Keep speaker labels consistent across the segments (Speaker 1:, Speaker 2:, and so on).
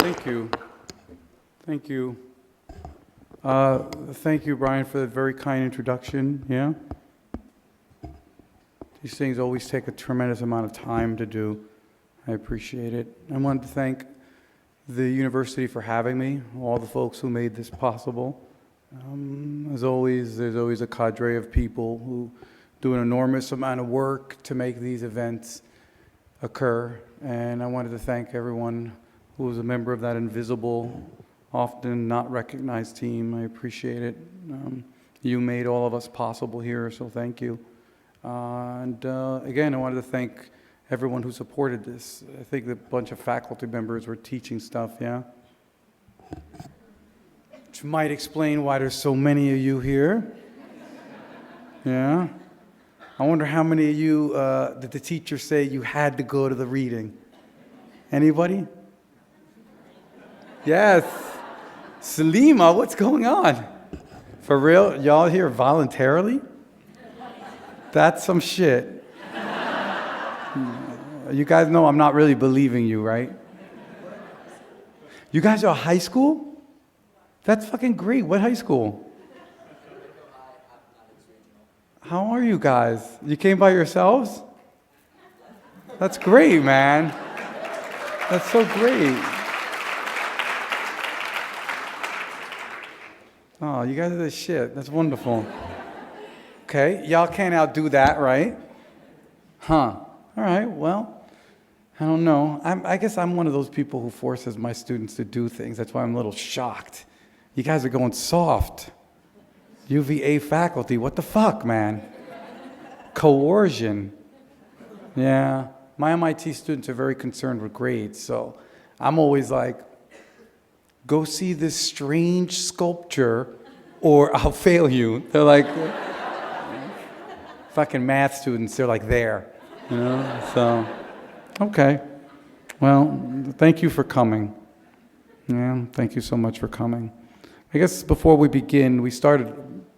Speaker 1: Thank you. Thank you. Thank you, Brian, for that very kind introduction, yeah? These things always take a tremendous amount of time to do. I appreciate it. I wanted to thank the university for having me, all the folks who made this possible. As always, there's always a cadre of people who do an enormous amount of work to make these events occur. And I wanted to thank everyone who was a member of that invisible, often not recognized team. I appreciate it. You made all of us possible here, so thank you. Again, I wanted to thank everyone who supported this. I think a bunch of faculty members were teaching stuff, yeah? Which might explain why there's so many of you here. Yeah? I wonder how many of you did the teacher say you had to go to the reading? Anybody? Yes. Salima, what's going on? For real? Y'all here voluntarily? That's some shit. You guys know I'm not really believing you, right? You guys are high school? That's fucking great. What high school? How are you guys? You came by yourselves? That's great, man. That's so great. Oh, you guys are the shit. That's wonderful. Okay, y'all can't outdo that, right? Huh. All right, well, I don't know. I guess I'm one of those people who forces my students to do things. That's why I'm a little shocked. You guys are going soft. UVA faculty, what the fuck, man? Coercion. Yeah, my MIT students are very concerned with grades, so I'm always like, go see this strange sculpture or I'll fail you. They're like, fucking math students, they're like there, you know? So, okay. Well, thank you for coming. Yeah, thank you so much for coming. I guess before we begin, we started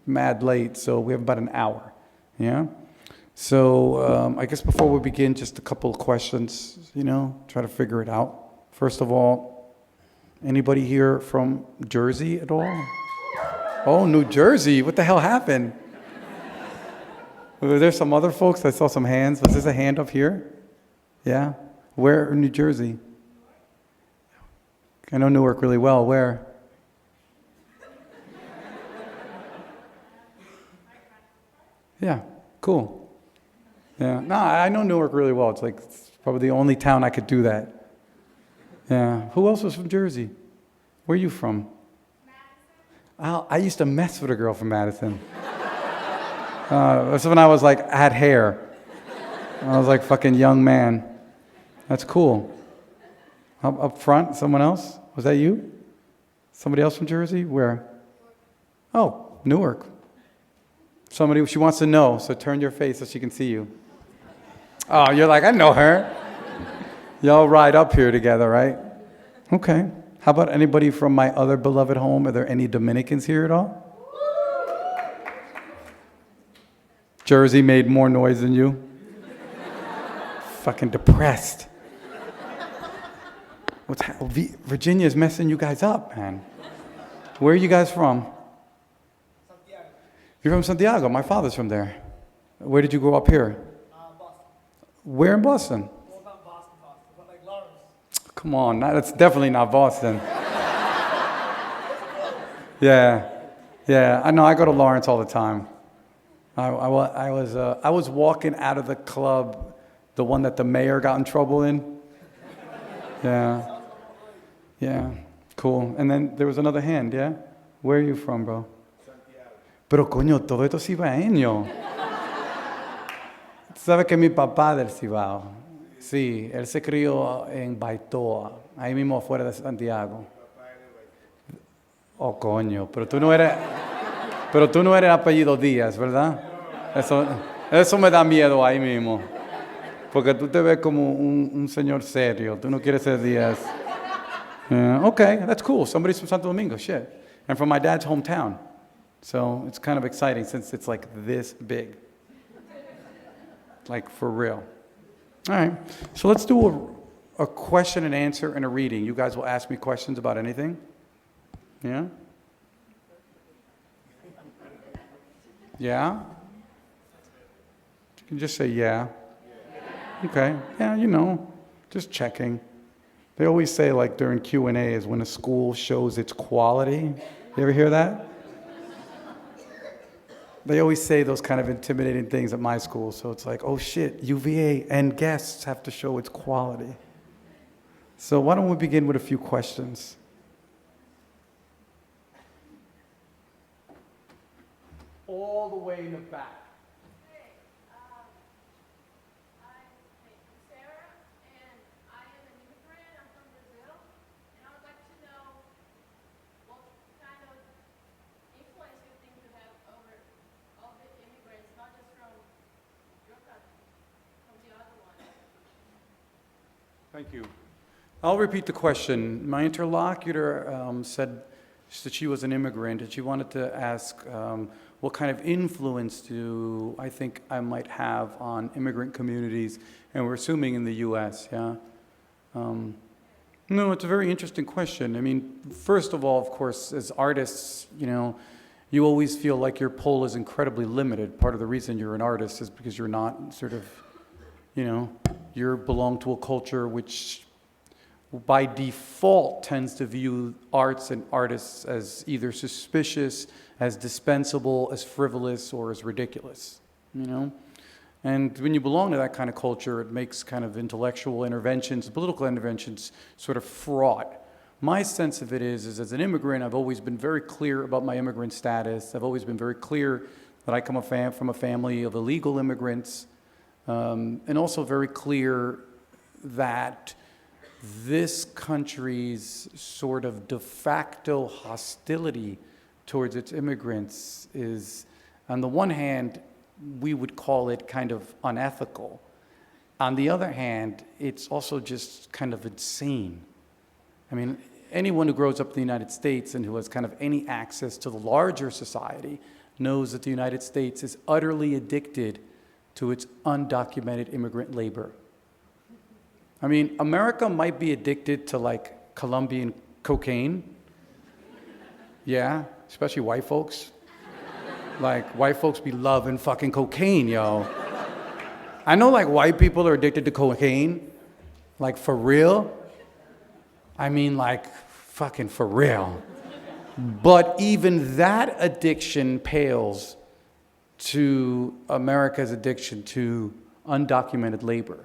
Speaker 1: mad late, so we have about an hour, yeah? So I guess before we begin, just a couple of questions, you know, try to figure it out. First of all, anybody here from Jersey at all? Oh, New Jersey, what the hell happened? Were there some other folks? I saw some hands. Was this a hand up here? Yeah? Where in New Jersey? I know Newark really well. Where? Yeah, cool. Yeah, no, I know Newark really well. It's probably the only town I could do that. Yeah. Who else was from Jersey? Where are you from? Madison. I used to mess with a girl from Madison. That's when I was like, I had hair. I was like fucking young man. That's cool. Up front, someone else? Was that you? Somebody else from Jersey? Where? Oh, Newark. Somebody, she wants to know, so turn your face so she can see you. Oh, you're like, I know her. Y'all ride up here together, right? Okay. How about anybody from my other beloved home? Are there any Dominicans here at all? Jersey made more noise than you? Fucking depressed. Virginia's messing you guys up, man. Where are you guys from?
Speaker 2: Santiago.
Speaker 1: You're from Santiago. My father's from there. Where did you grow up here?
Speaker 2: Boston.
Speaker 1: Where in Boston?
Speaker 2: Well, not Boston, but like Lawrence.
Speaker 1: Come on, that's definitely not Boston. Yeah. I know. I go to Lawrence all the time. I was walking out of the club, the one that the mayor got in trouble in. Yeah. Cool. And then there was another hand. Yeah. Where are you from, bro?
Speaker 2: Santiago.
Speaker 1: Pero coño, todo esto es cibaeño. ¿Sabes que mi papá del Cibao? Sí, él se crió en Baitoa, ahí mismo afuera de Santiago. Oh, coño, pero tú no eres apellido Díaz, ¿verdad? Eso me da miedo ahí mismo. Porque tú te ves como un señor serio. Tú no quieres ser Díaz. Yeah, okay, that's cool. Somebody's from Santo Domingo, shit. And from my dad's hometown. So it's kind of exciting since it's like this big. Like for real. All right, so let's do a question and answer and a reading. You guys will ask me questions about anything? Yeah? Yeah? You can just say yeah. Okay. Yeah, you know, just checking. They always say, like, during Q&A is when a school shows its quality. You ever hear that? They always say those kind of intimidating things at my school. So it's like, oh shit, UVA and guests have to show its quality. So why don't we begin with a few questions? All the way in the back. Thank you. I'll repeat the question. My interlocutor said that she was an immigrant, and she wanted to ask what kind of influence do I think I might have on immigrant communities, and we're assuming in the U.S., yeah? No, it's a very interesting question. I mean, first of all, of course, as artists, you know, you always feel like your pull is incredibly limited. Part of the reason you're an artist is because you're not sort of, you know, you belong to a culture which by default tends to view arts and artists as either suspicious, as dispensable, as frivolous, or as ridiculous, you know? And when you belong to that kind of culture, it makes kind of intellectual interventions, political interventions, sort of fraught. My sense of it is as an immigrant, I've always been very clear about my immigrant status. I've always been very clear that I come from a family of illegal immigrants, and also very clear that this country's sort of de facto hostility towards its immigrants is, on the one hand, we would call it kind of unethical. On the other hand, it's also just kind of insane. I mean, anyone who grows up in the United States and who has kind of any access to the larger society knows that the United States is utterly addicted to its undocumented immigrant labor. I mean, America might be addicted to like Colombian cocaine. Yeah, especially white folks. Like, white folks be loving fucking cocaine, yo. I know like white people are addicted to cocaine, like for real. I mean like fucking for real. But even that addiction pales to America's addiction to undocumented labor.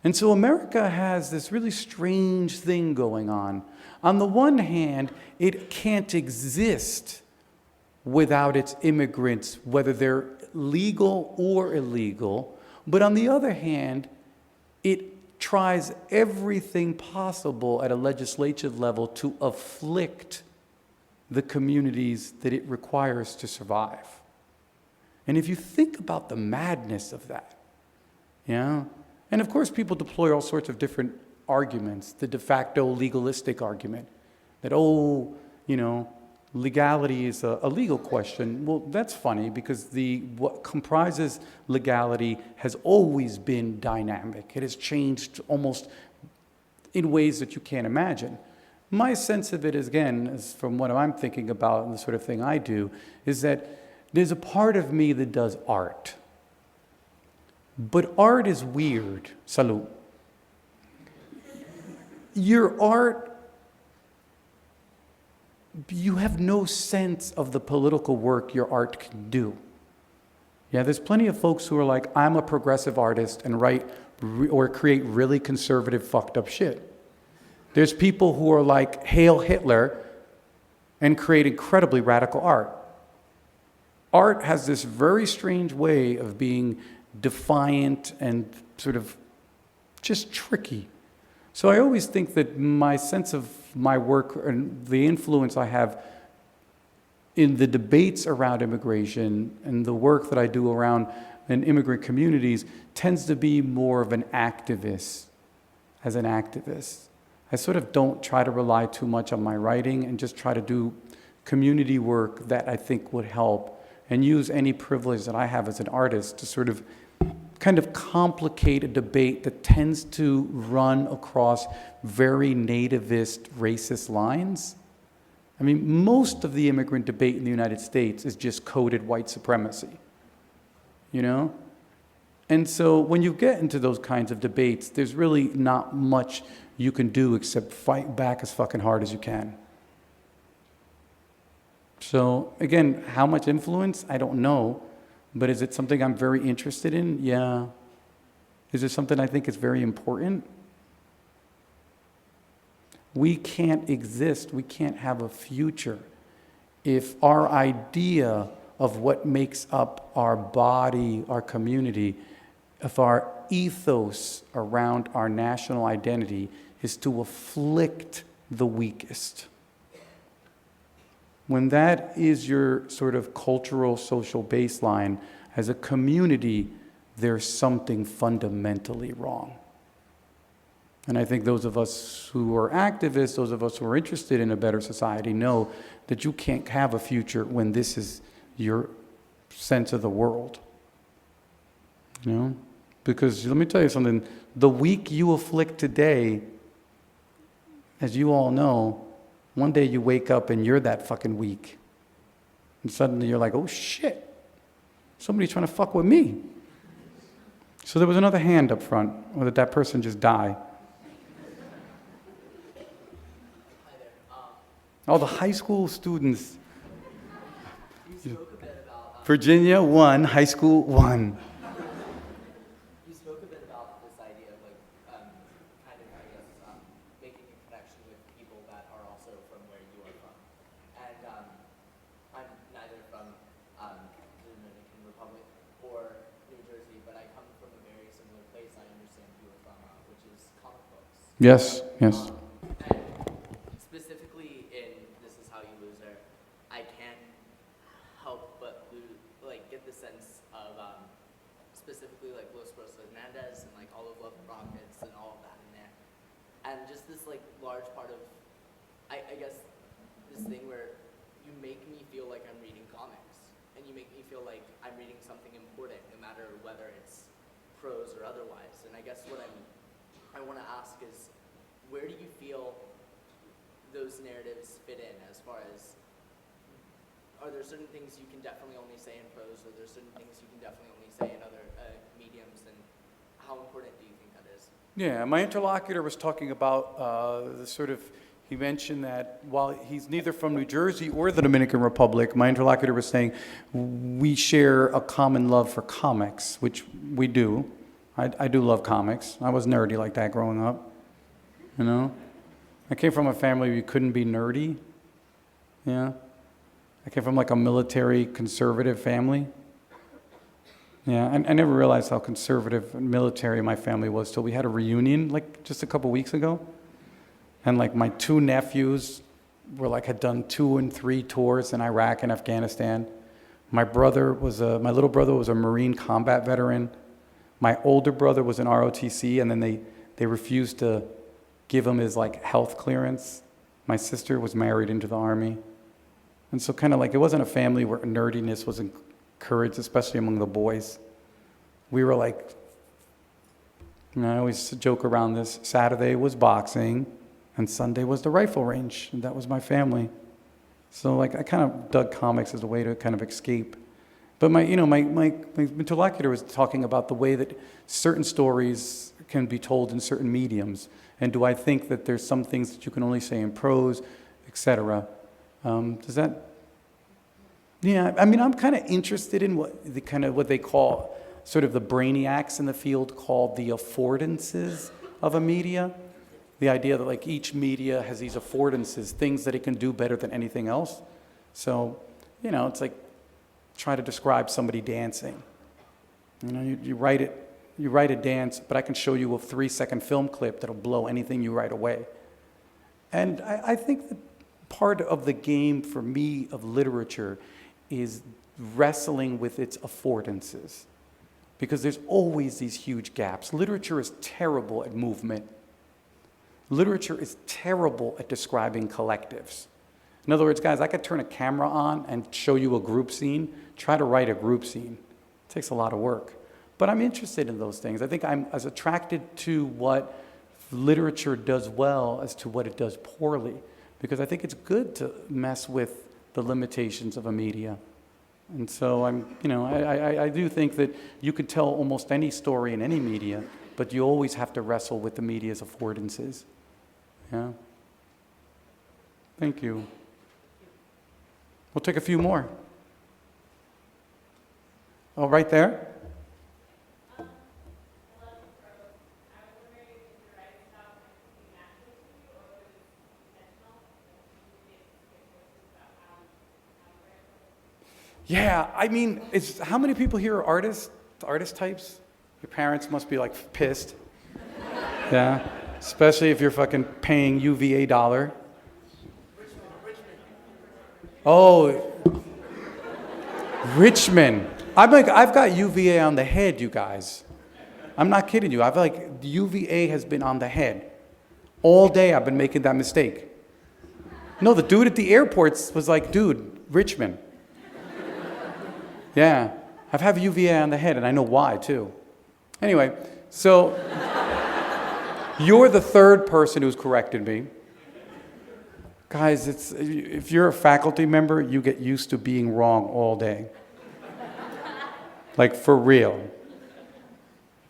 Speaker 1: And so America has this really strange thing going on. On the one hand, it can't exist without its immigrants, whether they're legal or illegal. But on the other hand, it tries everything possible at a legislative level to afflict the communities that it requires to survive. And if you think about the madness of that, yeah, and of course people deploy all sorts of different arguments, the de facto legalistic argument, that, oh, you know, legality is a legal question. Well, that's funny because what comprises legality has always been dynamic. It has changed almost in ways that you can't imagine. My sense of it is, again, is from what I'm thinking about and the sort of thing I do, is that there's a part of me that does art. But art is weird. Salud. Your art, you have no sense of the political work your art can do. Yeah, there's plenty of folks who are like, I'm a progressive artist and write or create really conservative, fucked up shit. There's people who are like, Hail Hitler, and create incredibly radical art. Art has this very strange way of being defiant and sort of just tricky. So I always think that my sense of my work and the influence I have in the debates around immigration and the work that I do around in immigrant communities tends to be more of an activist, as an activist. I sort of don't try to rely too much on my writing and just try to do community work that I think would help and use any privilege that I have as an artist to sort of kind of complicate a debate that tends to run across very nativist, racist lines. I mean, most of the immigrant debate in the United States is just coded white supremacy, you know? And so when you get into those kinds of debates, there's really not much you can do except fight back as fucking hard as you can. So again, how much influence? I don't know. But is it something I'm very interested in? Yeah. Is it something I think is very important? We can't exist, we can't have a future if our idea of what makes up our body, our community, if our ethos around our national identity is to afflict the weakest. When that is your sort of cultural, social baseline, as a community, there's something fundamentally wrong. And I think those of us who are activists, those of us who are interested in a better society, know that you can't have a future when this is your sense of the world. You know? Because let me tell you something, the weak you afflict today, as you all know, one day you wake up and you're that fucking weak. And suddenly you're like, oh shit, somebody's trying to fuck with me. So there was another hand up front, or did that person just die?
Speaker 3: Hi there.
Speaker 1: Oh, the high school students.
Speaker 3: You spoke a bit about
Speaker 1: Virginia 1, high school 1.
Speaker 3: you spoke a bit about this idea of like kind of I guess making a connection with people that are also from where you are from. And I'm neither from the Dominican Republic or New Jersey, but I come from a very similar place. I understand you are from, which is comic books.
Speaker 1: Yes, yes.
Speaker 3: And specifically in This Is How You Lose Her, I can't help but get the sense of specifically like Los Bros Hernandez and like all of Love and Rockets and all of that in there. And just this like large part of, I guess, this thing where you make me feel like I'm reading comics. And you make me feel like I'm reading something important, no matter whether it's prose or otherwise. And I guess what I want to ask is, where do you feel those narratives fit in as far as, are there certain things you can definitely only say in prose, or are there certain things you can definitely only say in other mediums, and how important do you think that is?
Speaker 1: Yeah, my interlocutor was talking about he mentioned that while he's neither from New Jersey or the Dominican Republic, my interlocutor was saying we share a common love for comics, which we do. I do love comics. I was nerdy like that growing up, you know? I came from a family where you couldn't be nerdy, yeah? I came from like a military conservative family. Yeah, I never realized how conservative and military my family was till we had a reunion like just a couple weeks ago. And like my two nephews had done 2 and 3 tours in Iraq and Afghanistan. My little brother was a Marine combat veteran. My older brother was in ROTC, and then they refused to give him his like health clearance. My sister was married into the Army. And so kind of like it wasn't a family where nerdiness was encouraged, especially among the boys. We were like, I always joke around this, Saturday was boxing and Sunday was the rifle range. And that was my family. So like I kind of dug comics as a way to kind of escape. But my interlocutor was talking about the way that certain stories can be told in certain mediums. And do I think that there's some things that you can only say in prose, etc. Does that? Yeah, I mean, I'm kind of interested in what they call sort of the brainiacs in the field call the affordances of a media. The idea that like each media has these affordances, things that it can do better than anything else. So, it's like try to describe somebody dancing. You write a dance, but I can show you a 3-second film clip that'll blow anything you write away. And I think that part of the game for me of literature is wrestling with its affordances, because there's always these huge gaps. Literature is terrible at movement. Literature is terrible at describing collectives. In other words, guys, I could turn a camera on and show you a group scene. Try to write a group scene. It takes a lot of work. But I'm interested in those things. I think I'm as attracted to what literature does well as to what it does poorly, because I think it's good to mess with the limitations of a media. And so I do think that you could tell almost any story in any media, but you always have to wrestle with the media's affordances. Yeah. Thank you. We'll take a few more. Oh, right there? Yeah, I mean, how many people here are artists, artist types? Your parents must be like pissed. Yeah, especially if you're fucking paying UVA dollar. Oh, Richmond. I've got UVA on the head, you guys. I'm not kidding you. UVA has been on the head. All day I've been making that mistake. No, the dude at the airports was like, dude, Richmond. Yeah, I've had UVA on the head, and I know why, too. Anyway, so you're the third person who's corrected me. Guys, if you're a faculty member, you get used to being wrong all day. Like, for real.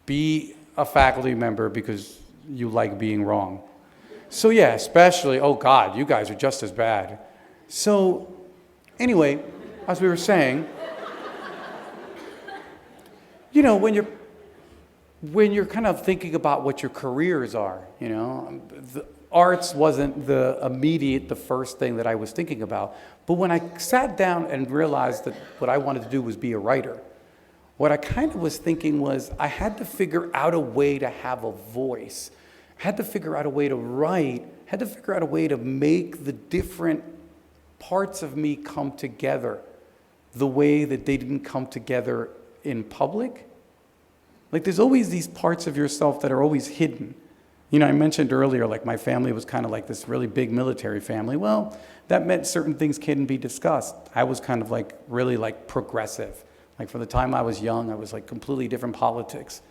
Speaker 1: Be a faculty member because you like being wrong. So yeah, especially, oh God, you guys are just as bad. So anyway, as we were saying, you know, when you're kind of thinking about what your careers are, you know, the arts wasn't the first thing that I was thinking about. But when I sat down and realized that what I wanted to do was be a writer, what I kind of was thinking was I had to figure out a way to have a voice, had to figure out a way to write, had to figure out a way to make the different parts of me come together the way that they didn't come together in public. Like, there's always these parts of yourself that are always hidden. You know, I mentioned earlier, like, my family was kind of like this really big military family. Well, that meant certain things couldn't be discussed. I was kind of like really like progressive. Like, from the time I was young, I was like completely different politics.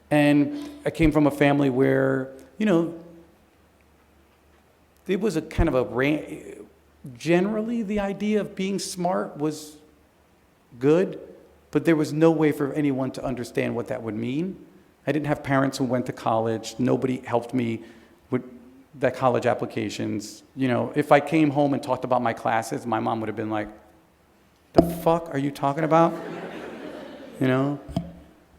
Speaker 1: And I came from a family where, you know, it was a kind of generally the idea of being smart was good, but there was no way for anyone to understand what that would mean. I didn't have parents who went to college. Nobody helped me with the college applications. You know, if I came home and talked about my classes, my mom would have been like, the fuck are you talking about? You know?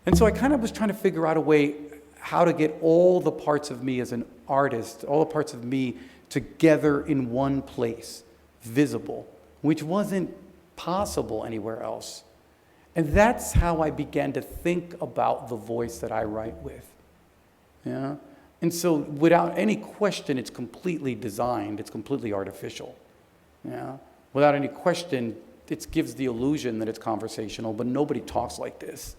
Speaker 1: And so I kind of was trying to figure out a way how to get all the parts of me as an artist, all the parts of me together in one place, visible, which wasn't possible anywhere else. And that's how I began to think about the voice that I write with. Yeah? And so without any question, it's completely designed, it's completely artificial. Yeah? Without any question, it gives the illusion that it's conversational, but nobody talks like this.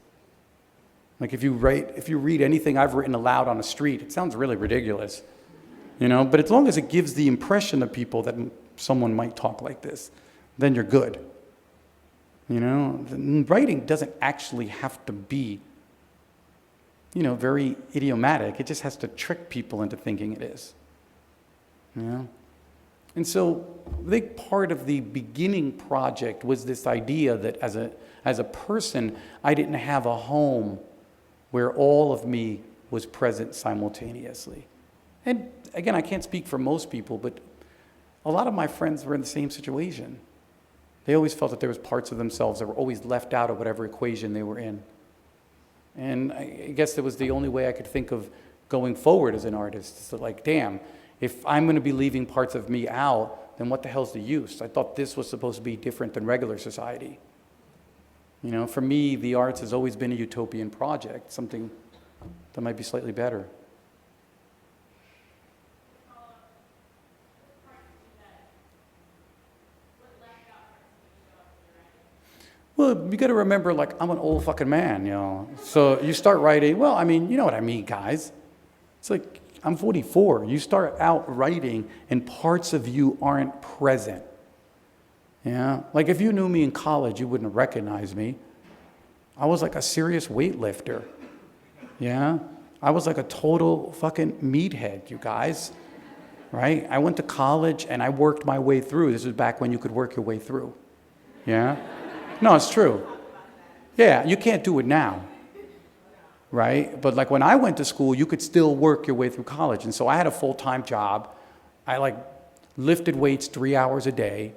Speaker 1: Like, if you read anything I've written aloud on the street, it sounds really ridiculous. You know, but as long as it gives the impression to people that someone might talk like this, then you're good. You know, writing doesn't actually have to be, you know, very idiomatic. It just has to trick people into thinking it is. You know? And so a big part of the beginning project was this idea that as a person, I didn't have a home where all of me was present simultaneously. And again, I can't speak for most people, but a lot of my friends were in the same situation. They always felt that there was parts of themselves that were always left out of whatever equation they were in. And I guess that was the only way I could think of going forward as an artist. So like, damn, if I'm going to be leaving parts of me out, then what the hell's the use? I thought this was supposed to be different than regular society. You know, for me, the arts has always been a utopian project, something that might be slightly better. Well, you got to remember, like, I'm an old fucking man, you know. So you start writing, well, I mean, you know what I mean, guys. It's like, I'm 44. You start out writing, and parts of you aren't present. Yeah? Like, if you knew me in college, you wouldn't recognize me. I was like a serious weightlifter. Yeah? I was like a total fucking meathead, you guys. Right? I went to college and I worked my way through. This was back when you could work your way through. Yeah? No, it's true. Yeah, you can't do it now. Right? But like when I went to school, you could still work your way through college. And so I had a full-time job. I like lifted weights 3 hours a day.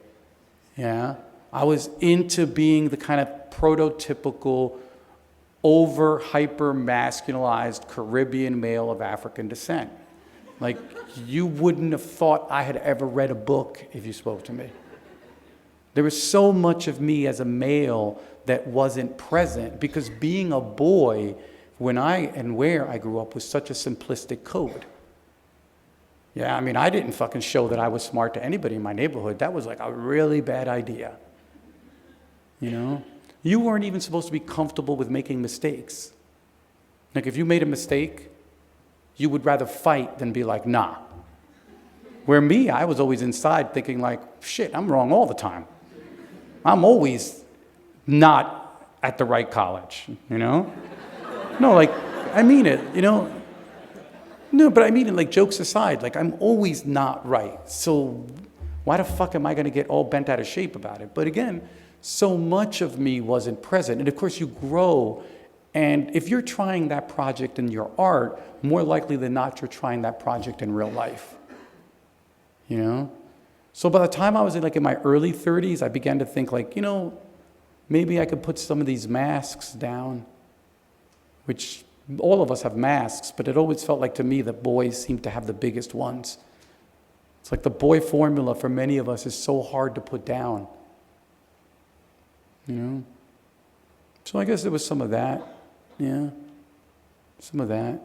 Speaker 1: Yeah? I was into being the kind of prototypical over hyper masculinized Caribbean male of African descent. Like you wouldn't have thought I had ever read a book if you spoke to me. There was so much of me as a male that wasn't present because being a boy when and where I grew up was such a simplistic code. Yeah, I mean, I didn't fucking show that I was smart to anybody in my neighborhood. That was like a really bad idea. You know? You weren't even supposed to be comfortable with making mistakes. Like if you made a mistake, you would rather fight than be like, nah. Where me, I was always inside thinking like, shit, I'm wrong all the time. I'm always not at the right college, you know? No, like, I mean it, you know? No, but I mean it, like, jokes aside, like, I'm always not right. So why the fuck am I going to get all bent out of shape about it? But again, so much of me wasn't present. And of course, you grow. And if you're trying that project in your art, more likely than not, you're trying that project in real life. You know? So by the time I was in my early 30s, I began to think like, you know, maybe I could put some of these masks down, which all of us have masks, but it always felt like to me that boys seem to have the biggest ones. It's like the boy formula for many of us is so hard to put down. You know? So I guess there was some of that. Yeah. Some of that.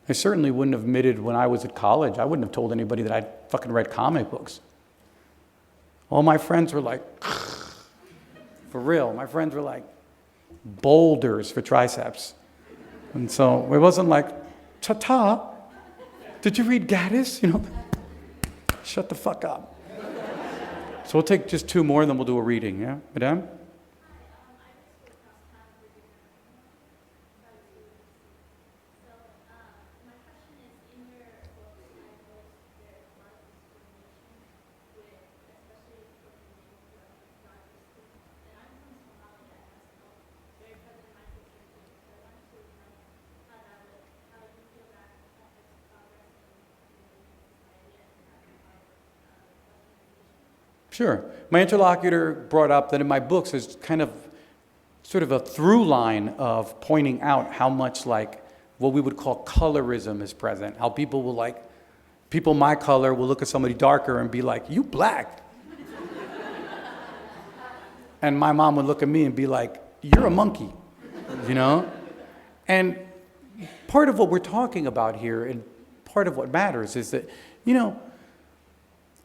Speaker 1: I certainly wouldn't have admitted when I was at college, I wouldn't have told anybody that I'd fucking read comic books. All my friends were like, for real, my friends were like boulders for triceps. And so it wasn't like, ta-ta, did you read Gaddis? You know, shut the fuck up. So we'll take just two more and then we'll do a reading, yeah? Madame? Sure. My interlocutor brought up that in my books there's kind of sort of a through line of pointing out how much like what we would call colorism is present. How people will people my color will look at somebody darker and be like, you black. And my mom would look at me and be like, you're a monkey, you know? And part of what we're talking about here and part of what matters is that, you know,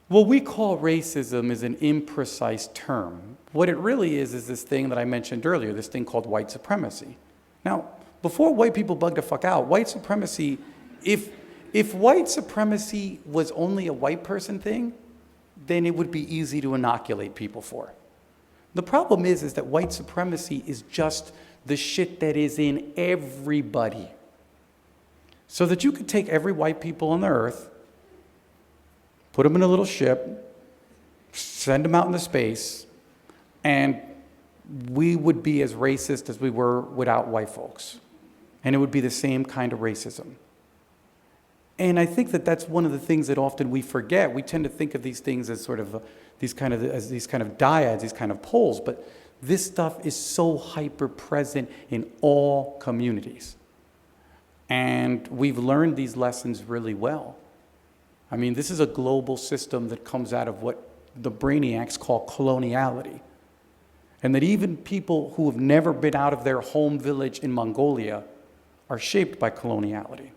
Speaker 1: what we call racism is an imprecise term. What it really is this thing that I mentioned earlier, this thing called white supremacy. Now, before white people bug the fuck out, white supremacy, if white supremacy was only a white person thing, then it would be easy to inoculate people for. The problem is that white supremacy is just the shit that is in everybody. So that you could take every white people on the earth, put them in a little ship, send them out into space, and we would be as racist as we were without white folks. And it would be the same kind of racism. And I think that that's one of the things that often we forget. We tend to think of these things as sort of these kind of dyads, these kind of poles, but this stuff is so hyper present in all communities. And we've learned these lessons really well. I mean, this is a global system that comes out of what the brainiacs call coloniality. And that even people who have never been out of their home village in Mongolia are shaped by coloniality.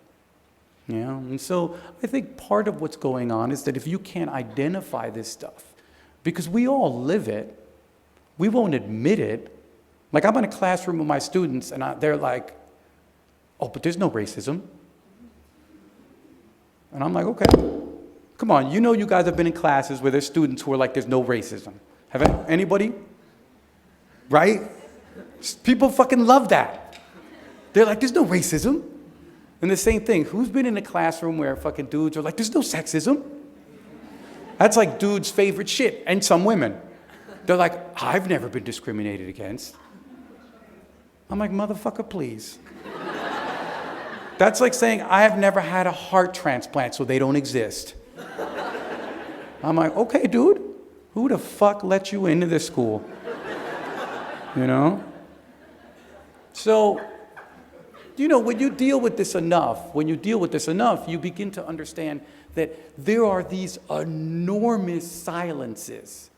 Speaker 1: You know? And so I think part of what's going on is that if you can't identify this stuff, because we all live it, we won't admit it. Like I'm in a classroom with my students and they're like, oh, but there's no racism. And I'm like, okay, come on, you know you guys have been in classes where there's students who are like, there's no racism. Have anybody? Right? People fucking love that. They're like, there's no racism. And the same thing, who's been in a classroom where fucking dudes are like, there's no sexism? That's like dudes' favorite shit, and some women. They're like, I've never been discriminated against. I'm like, motherfucker, please. That's like saying, I have never had a heart transplant, so they don't exist. I'm like, okay, dude, who the fuck let you into this school? You know? So, you know, when you deal with this enough, you begin to understand that there are these enormous silences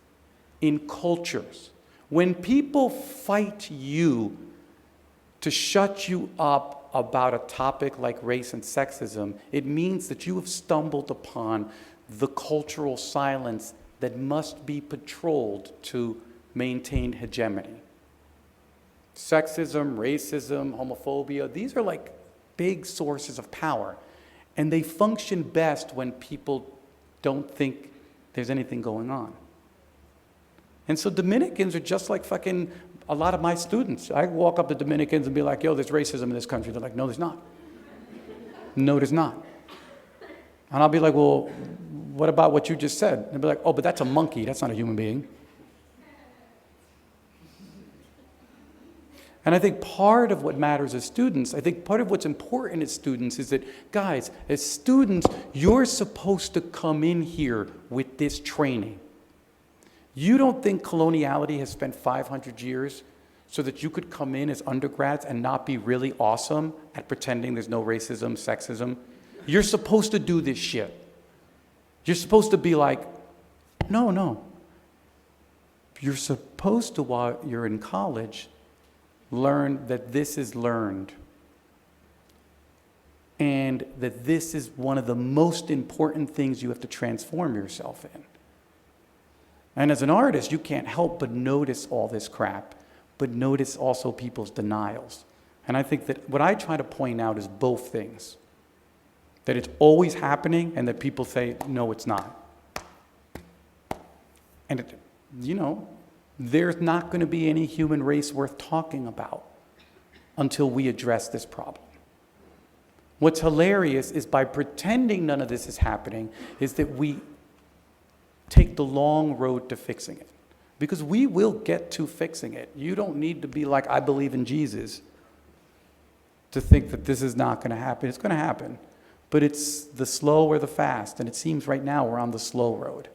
Speaker 1: in cultures. When people fight you to shut you up about a topic like race and sexism, it means that you have stumbled upon the cultural silence that must be patrolled to maintain hegemony. Sexism, racism, homophobia, these are like big sources of power. And they function best when people don't think there's anything going on. And so Dominicans are just like fucking a lot of my students. I walk up to Dominicans and be like, yo, there's racism in this country. They're like, no, there's not. No, there's not. And I'll be like, well, what about what you just said? They'll be like, oh, but that's a monkey. That's not a human being. And I think part of what matters as students, I think part of what's important as students is that, guys, as students, you're supposed to come in here with this training. You don't think coloniality has spent 500 years so that you could come in as undergrads and not be really awesome at pretending there's no racism, sexism? You're supposed to do this shit. You're supposed to be like, no. You're supposed to, while you're in college, learn that this is learned. And that this is one of the most important things you have to transform yourself in. And as an artist, you can't help but notice all this crap, but notice also people's denials. And I think that what I try to point out is both things. That it's always happening and that people say, no, it's not. And, there's not going to be any human race worth talking about until we address this problem. What's hilarious is by pretending none of this is happening is that we take the long road to fixing it. Because we will get to fixing it. You don't need to be like, I believe in Jesus, to think that this is not going to happen. It's going to happen. But it's the slow or the fast. And it seems right now we're on the slow road.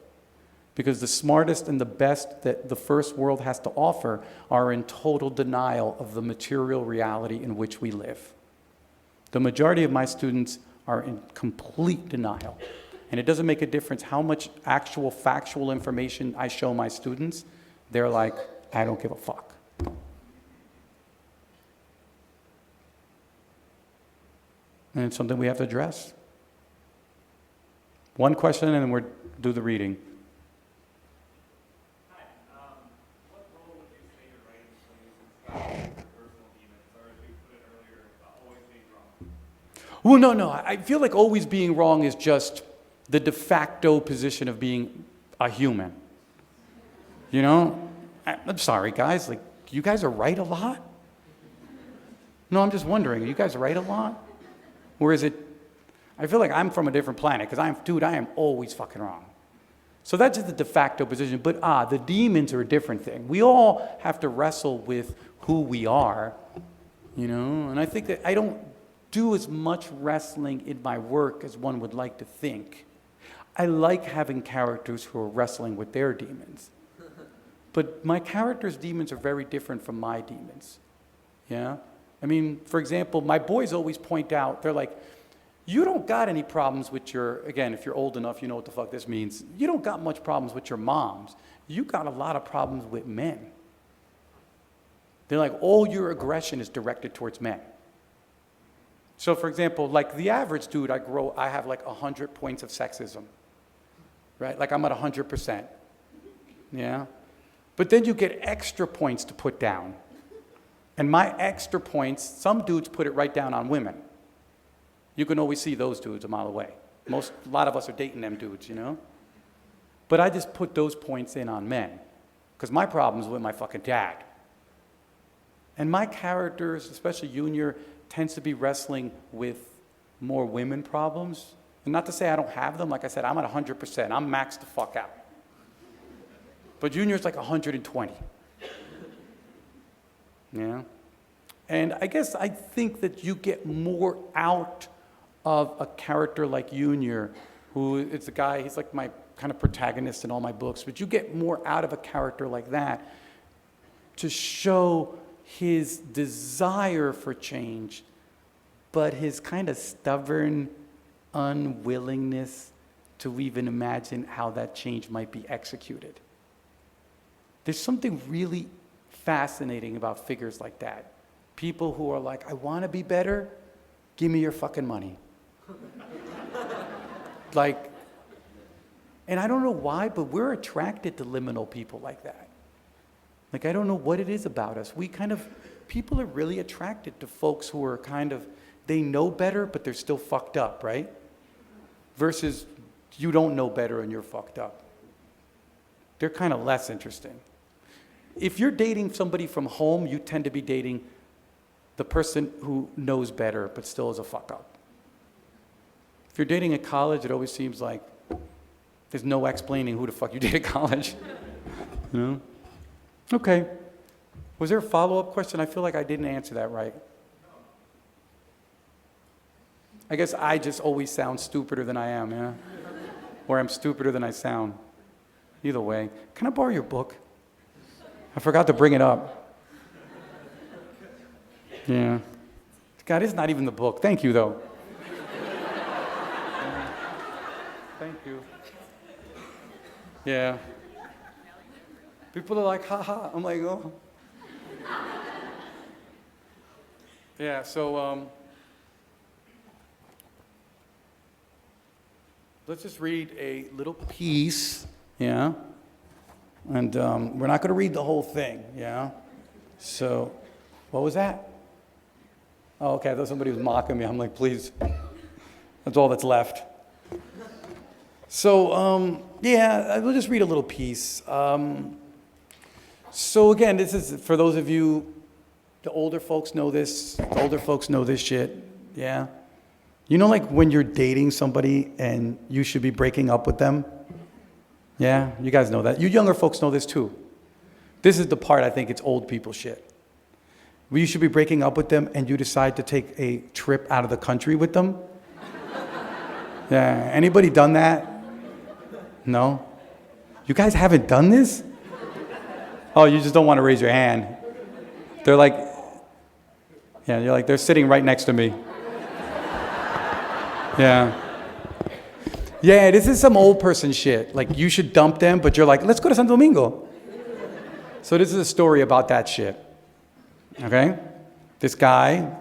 Speaker 1: Because the smartest and the best that the first world has to offer are in total denial of the material reality in which we live. The majority of my students are in complete denial. And it doesn't make a difference how much actual factual information I show my students. They're like, I don't give a fuck. And it's something we have to address. One question and then we'll do the reading.
Speaker 4: What role would you say your writing plays in personal demons, or as you put it earlier, always being wrong?
Speaker 1: Well, no. I feel like always being wrong is just the de facto position of being a human. I'm sorry, guys. Like, you guys are right a lot? No, I'm just wondering, are you guys right a lot? Or is it, I feel like I'm from a different planet, because I am always fucking wrong. So that's just the de facto position. But the demons are a different thing. We all have to wrestle with who we are, and I think that I don't do as much wrestling in my work as one would like to think. I like having characters who are wrestling with their demons. But my characters' demons are very different from my demons. Yeah? I mean, for example, my boys always point out, they're like, you don't got any problems with again, if you're old enough, you know what the fuck this means. You don't got much problems with your moms. You got a lot of problems with men. They're like, all your aggression is directed towards men. So for example, like the average dude I have like 100 points of sexism, right? Like I'm at 100%, yeah? But then you get extra points to put down. And my extra points, some dudes put it right down on women. You can always see those dudes a mile away. A lot of us are dating them dudes, But I just put those points in on men. Because my problem's with my fucking dad. And my characters, especially Junior, tends to be wrestling with more women problems. And not to say I don't have them. Like I said, I'm at 100%. I'm maxed the fuck out. But Junior's like 120. Yeah? And I guess I think that you get more out of a character like Junior, who is a guy, he's like my kind of protagonist in all my books, but you get more out of a character like that to show his desire for change, but his kind of stubborn unwillingness to even imagine how that change might be executed. There's something really fascinating about figures like that. People who are like, I want to be better, give me your fucking money. Like, and I don't know why, but we're attracted to liminal people like that. Like, I don't know what it is about us. People are really attracted to folks who are they know better, but they're still fucked up, right? Versus you don't know better and you're fucked up. They're kind of less interesting. If you're dating somebody from home, you tend to be dating the person who knows better, but still is a fuck up. If you're dating at college, it always seems like there's no explaining who the fuck you date at college. You know? Okay. Was there a follow-up question? I feel like I didn't answer that right. I guess I just always sound stupider than I am, yeah? Or I'm stupider than I sound. Either way. Can I borrow your book? I forgot to bring it up. Yeah. God, it's not even the book. Thank you, though. Thank you. Yeah. People are like, haha. I'm like, oh. Yeah, so let's just read a little piece, yeah? And we're not going to read the whole thing, yeah? So, what was that? Oh, okay, I thought somebody was mocking me. I'm like, please. That's all that's left. So, yeah, we'll just read a little piece. So again, this is, for those of you, the older folks know this. The older folks know this shit, yeah? You know, like when you're dating somebody and you should be breaking up with them? Yeah, you guys know that. You younger folks know this too. This is the part I think it's old people shit. Where you should be breaking up with them and you decide to take a trip out of the country with them. Yeah, anybody done that? No? You guys haven't done this? Oh, you just don't want to raise your hand. They're like, yeah, you're like, they're sitting right next to me. Yeah. Yeah, this is some old person shit. Like, you should dump them, but you're like, let's go to Santo Domingo. So this is a story about that shit. Okay? This guy,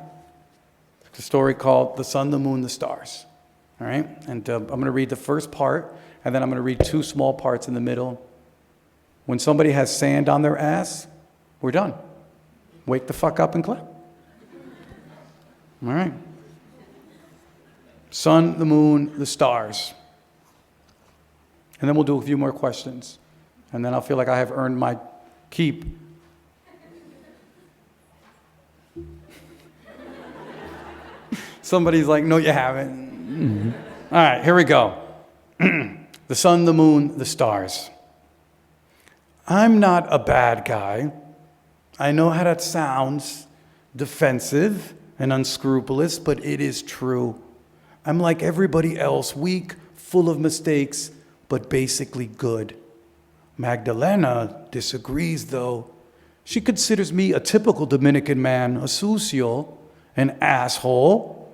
Speaker 1: a story called The Sun, the Moon, the Stars. All right? And I'm going to read the first part, and then I'm going to read two small parts in the middle. When somebody has sand on their ass, we're done. Wake the fuck up and clap. All right. Sun, the moon, the stars. And then we'll do a few more questions. And then I'll feel like I have earned my keep. Somebody's like, no, you haven't. Mm-hmm. All right, here we go. The sun, the moon, the stars. I'm not a bad guy. I know how that sounds defensive and unscrupulous, but it is true. I'm like everybody else, weak, full of mistakes, but basically good. Magdalena disagrees, though. She considers me a typical Dominican man, a sucio, an asshole.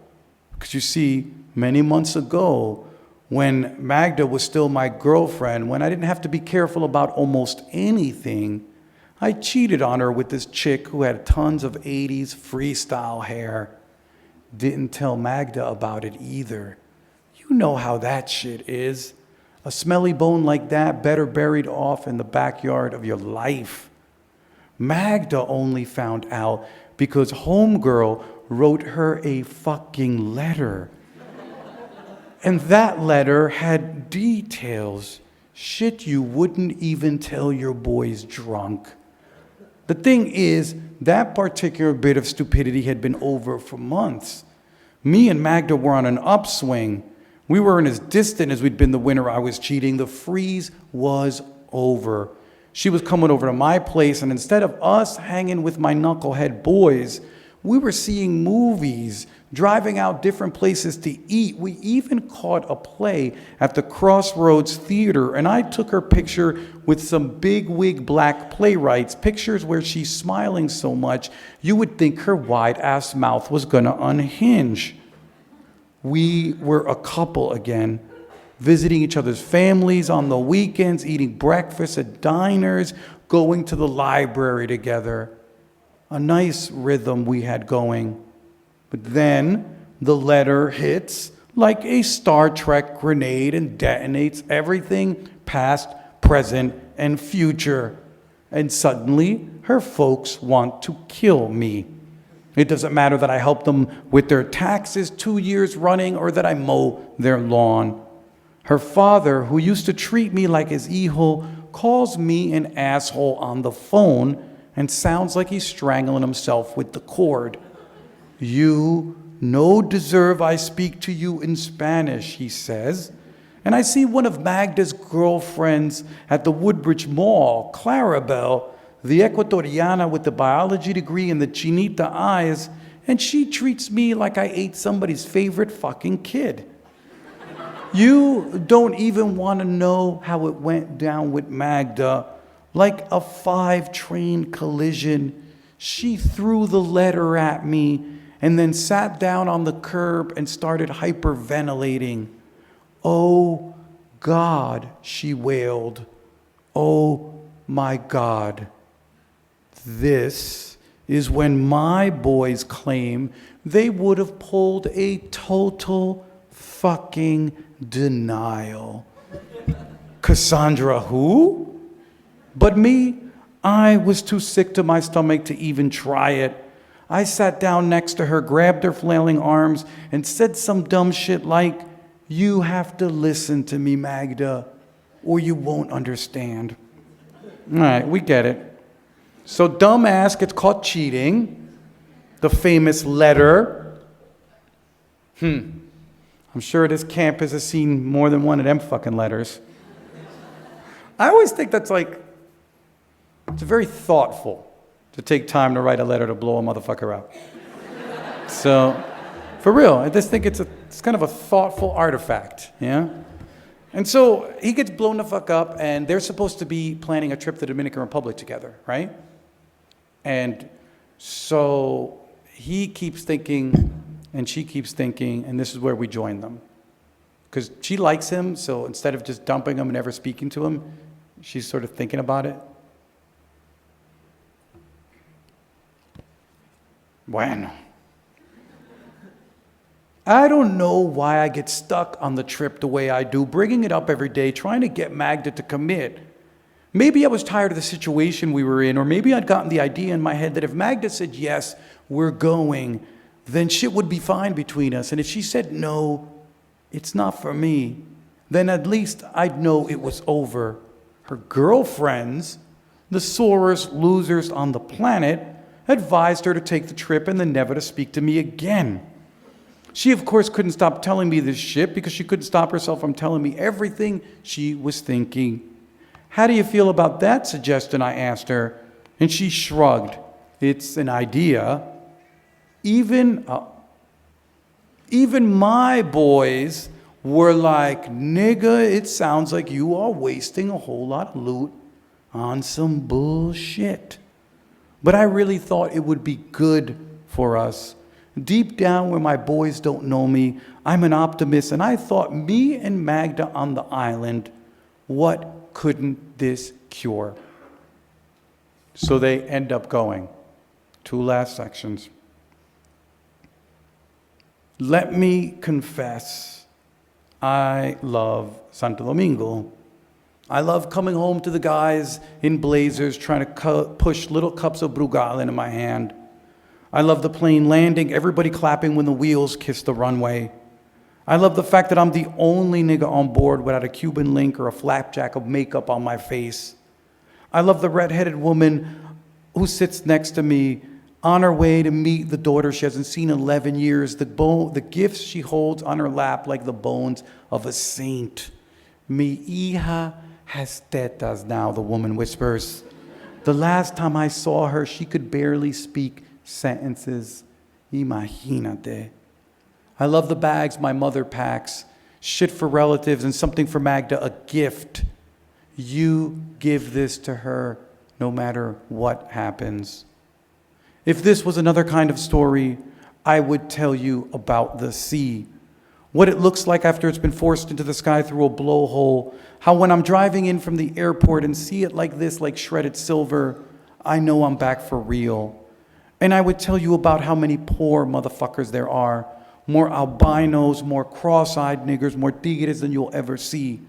Speaker 1: Because you see, many months ago, when Magda was still my girlfriend, when I didn't have to be careful about almost anything, I cheated on her with this chick who had tons of 80s freestyle hair. Didn't tell Magda about it either. You know how that shit is. A smelly bone like that better buried off in the backyard of your life. Magda only found out because homegirl wrote her a fucking letter. And that letter had details. Shit you wouldn't even tell your boys drunk. The thing is, that particular bit of stupidity had been over for months. Me and Magda were on an upswing. We weren't as distant as we'd been the winter I was cheating. The freeze was over. She was coming over to my place, and instead of us hanging with my knucklehead boys, we were seeing movies, driving out different places to eat. We even caught a play at the Crossroads Theater, and I took her picture with some big-wig black playwrights, pictures where she's smiling so much you would think her wide-ass mouth was gonna unhinge. We were a couple again, visiting each other's families on the weekends, eating breakfast at diners, going to the library together. A nice rhythm we had going. But then the letter hits like a Star Trek grenade and detonates everything past, present, and future. And suddenly, her folks want to kill me. It doesn't matter that I help them with their taxes 2 years running or that I mow their lawn. Her father, who used to treat me like his hijo, calls me an asshole on the phone and sounds like he's strangling himself with the cord. You no deserve I speak to you in Spanish, he says. And I see one of Magda's girlfriends at the Woodbridge Mall, Clarabelle, the Ecuatoriana with the biology degree and the chinita eyes, and she treats me like I ate somebody's favorite fucking kid. You don't even want to know how it went down with Magda. Like a 5-train collision, she threw the letter at me and then sat down on the curb and started hyperventilating. Oh, God, she wailed. Oh, my God. This is when my boys claim they would have pulled a total fucking denial. Cassandra who? But me, I was too sick to my stomach to even try it. I sat down next to her, grabbed her flailing arms, and said some dumb shit like, "You have to listen to me, Magda, or you won't understand." All right, we get it. So dumbass gets caught cheating. The famous letter. I'm sure this campus has seen more than one of them fucking letters. I always think that's like, it's very thoughtful to take time to write a letter to blow a motherfucker out. So, for real, I just think it's kind of a thoughtful artifact, yeah? And so he gets blown the fuck up, and they're supposed to be planning a trip to the Dominican Republic together, right? And so he keeps thinking, and she keeps thinking, and this is where we join them. Because she likes him, so instead of just dumping him and never speaking to him, she's sort of thinking about it. Bueno. I don't know why I get stuck on the trip the way I do, bringing it up every day, trying to get Magda to commit. Maybe I was tired of the situation we were in, or maybe I'd gotten the idea in my head that if Magda said, yes, we're going, then shit would be fine between us. And if she said, no, it's not for me, then at least I'd know it was over. Her girlfriends, the sorest losers on the planet, advised her to take the trip and then never to speak to me again. She, of course, couldn't stop telling me this shit because she couldn't stop herself from telling me everything she was thinking. How do you feel about that suggestion, I asked her, and she shrugged. It's an idea. Even my boys were like, nigga, it sounds like you are wasting a whole lot of loot on some bullshit. But I really thought it would be good for us. Deep down where my boys don't know me, I'm an optimist, and I thought me and Magda on the island, what couldn't this cure? So they end up going. 2 last sections. Let me confess, I love Santo Domingo. I love coming home to the guys in blazers trying to push little cups of Brugal into my hand. I love the plane landing, everybody clapping when the wheels kiss the runway. I love the fact that I'm the only nigga on board without a Cuban link or a flapjack of makeup on my face. I love the red-headed woman who sits next to me on her way to meet the daughter she hasn't seen in 11 years, the gifts she holds on her lap like the bones of a saint. Mi hija has tetas now, the woman whispers. The last time I saw her, she could barely speak sentences. Imagínate. I love the bags my mother packs. Shit for relatives and something for Magda, a gift. You give this to her no matter what happens. If this was another kind of story, I would tell you about the sea. What it looks like after it's been forced into the sky through a blowhole. How when I'm driving in from the airport and see it like this, like shredded silver, I know I'm back for real. And I would tell you about how many poor motherfuckers there are. More albinos, more cross-eyed niggers, more tigres than you'll ever see.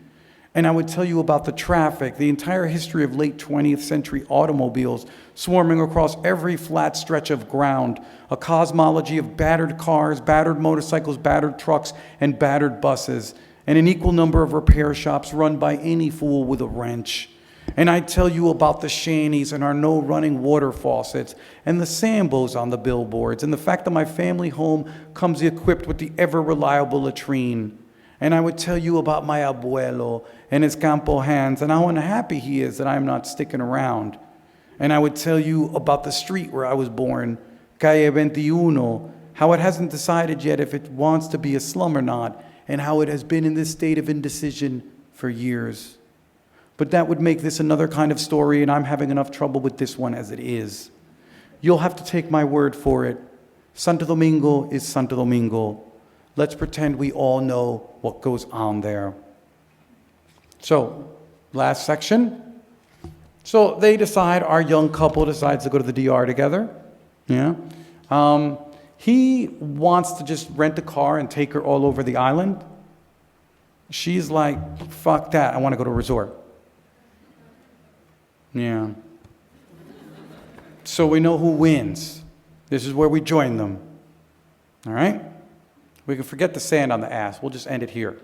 Speaker 1: And I would tell you about the traffic, the entire history of late 20th century automobiles swarming across every flat stretch of ground, a cosmology of battered cars, battered motorcycles, battered trucks, and battered buses, and an equal number of repair shops run by any fool with a wrench. And I'd tell you about the shanties and our no running water faucets, and the Sambos on the billboards, and the fact that my family home comes equipped with the ever-reliable latrine. And I would tell you about my abuelo and his campo hands and how unhappy he is that I'm not sticking around. And I would tell you about the street where I was born, Calle 21, how it hasn't decided yet if it wants to be a slum or not, and how it has been in this state of indecision for years. But that would make this another kind of story, and I'm having enough trouble with this one as it is. You'll have to take my word for it. Santo Domingo is Santo Domingo. Let's pretend we all know what goes on there. So, last section. So they decide, our young couple decides to go to the DR together. Yeah. He wants to just rent a car and take her all over the island. She's like, fuck that, I want to go to a resort. Yeah. So we know who wins. This is where we join them. All right? We can forget the sand on the ass. We'll just end it here.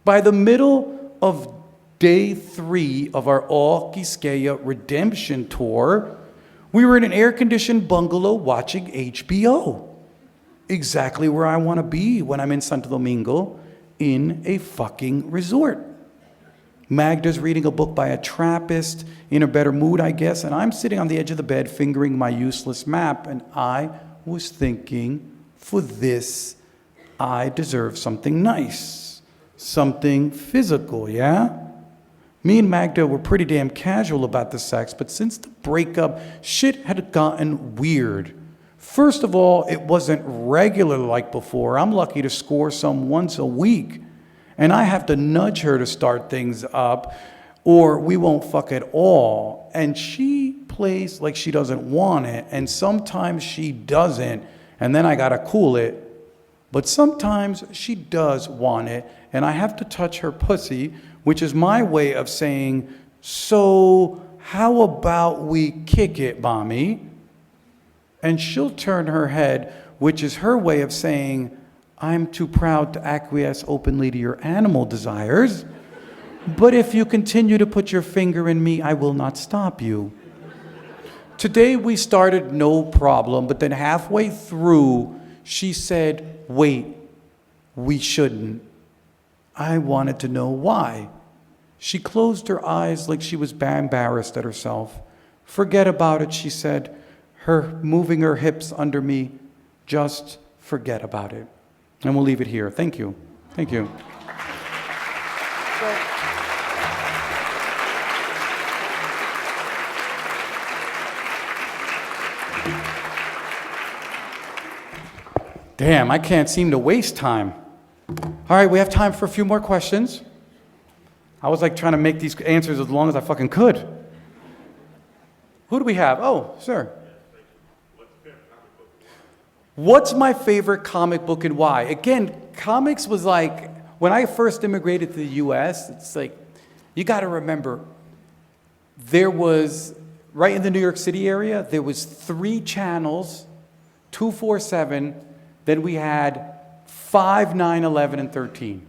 Speaker 1: By the middle of day 3 of our All Quisqueya redemption tour, we were in an air-conditioned bungalow watching HBO. Exactly where I want to be when I'm in Santo Domingo, in a fucking resort. Magda's reading a book by a Trappist, in a better mood, I guess, and I'm sitting on the edge of the bed fingering my useless map, and I was thinking, for this, I deserve something nice, something physical, yeah? Me and Magda were pretty damn casual about the sex, but since the breakup, shit had gotten weird. First of all, it wasn't regular like before. I'm lucky to score some once a week. And I have to nudge her to start things up, or we won't fuck at all. And she plays like she doesn't want it, and sometimes she doesn't, and then I gotta cool it. But sometimes she does want it, and I have to touch her pussy, which is my way of saying, so how about we kick it, mommy? And she'll turn her head, which is her way of saying, I'm too proud to acquiesce openly to your animal desires, but if you continue to put your finger in me, I will not stop you. Today we started no problem, but then halfway through, she said, wait, we shouldn't. I wanted to know why. She closed her eyes like she was embarrassed at herself. Forget about it, she said, moving her hips under me. Just forget about it. And we'll leave it here. Thank you. Thank you. Damn, I can't seem to waste time. All right, we have time for a few more questions. I was like trying to make these answers as long as I fucking could. Who do we have? Oh, sir. What's my favorite comic book and why? Again, comics was like, when I first immigrated to the US, it's like, you got to remember, there was, right in the New York City area, there was 3 channels, 247, then we had 5, 9, 11, and 13.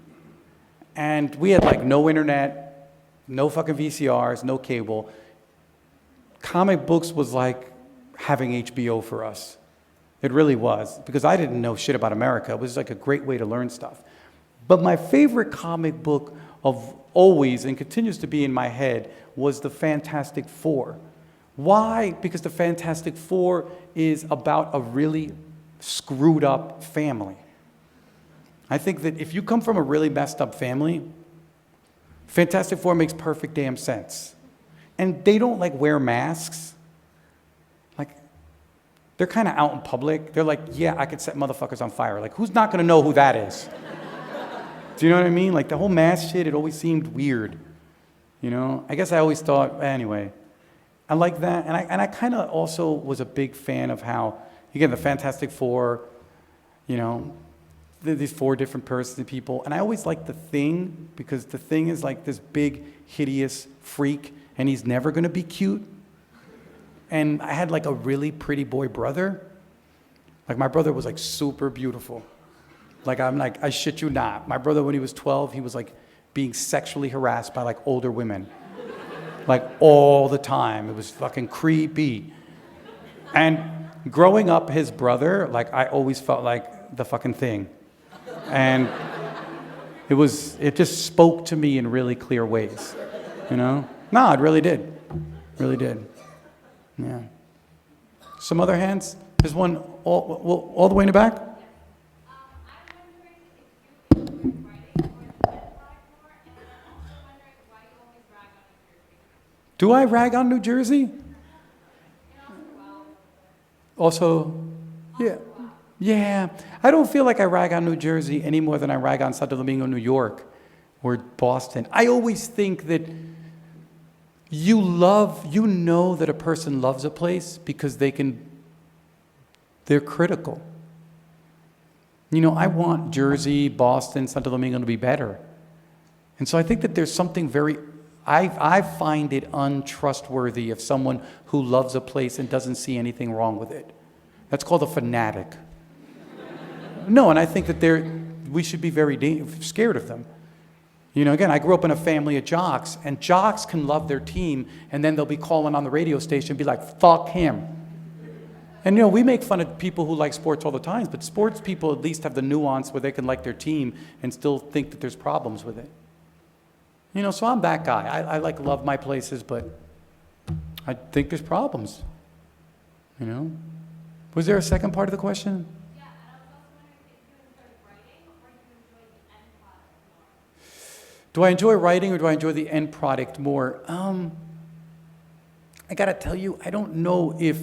Speaker 1: And we had like no internet, no fucking VCRs, no cable. comic books was like having HBO for us. It really was, because I didn't know shit about America. It was like a great way to learn stuff. But my favorite comic book of always, and continues to be in my head, was the Fantastic Four. Why? Because the Fantastic Four is about a really screwed up family. I think that if you come from a really messed up family, Fantastic Four makes perfect damn sense. And they don't like wear masks. Like, they're kind of out in public. They're like, yeah, I could set motherfuckers on fire. Like, who's not going to know who that is? Do you know what I mean? Like, the whole mask shit, it always seemed weird. You know? I guess I always thought, anyway, I like that. And I kind of also was a big fan of how, again, the Fantastic Four, you know, these four different persons and people. And I always liked the Thing, because the Thing is like this big, hideous freak, and he's never going to be cute. And I had like a really pretty boy brother. Like, my brother was like super beautiful. Like, I'm like, I shit you not. My brother, when he was 12, he was like being sexually harassed by like older women. Like, all the time. It was fucking creepy. And growing up his brother, like, I always felt like the fucking Thing. And it just spoke to me in really clear ways, you know? No, it really did. Really did. Yeah. Some other hands? There's one all the way in the back? Do I rag on New Jersey? Also, yeah. Yeah. I don't feel like I rag on New Jersey any more than I rag on Santo Domingo, New York, or Boston. I always think that you know that a person loves a place because they're critical. You know, I want Jersey, Boston, Santo Domingo to be better. And so I think that there's something I find it untrustworthy of someone who loves a place and doesn't see anything wrong with it. That's called a fanatic. No, and I think that we should be very scared of them. You know, again, I grew up in a family of jocks, and jocks can love their team, and then they'll be calling on the radio station and be like, fuck him. And, you know, we make fun of people who like sports all the time, but sports people at least have the nuance where they can like their team and still think that there's problems with it. You know, so I'm that guy. I like love my places, but I think there's problems. You know? Was there a second part of the question?
Speaker 5: Yeah, and I was also wondering if you enjoy writing or you enjoy the end product more.
Speaker 1: Do I enjoy writing or do I enjoy the end product more? I gotta tell you, I don't know if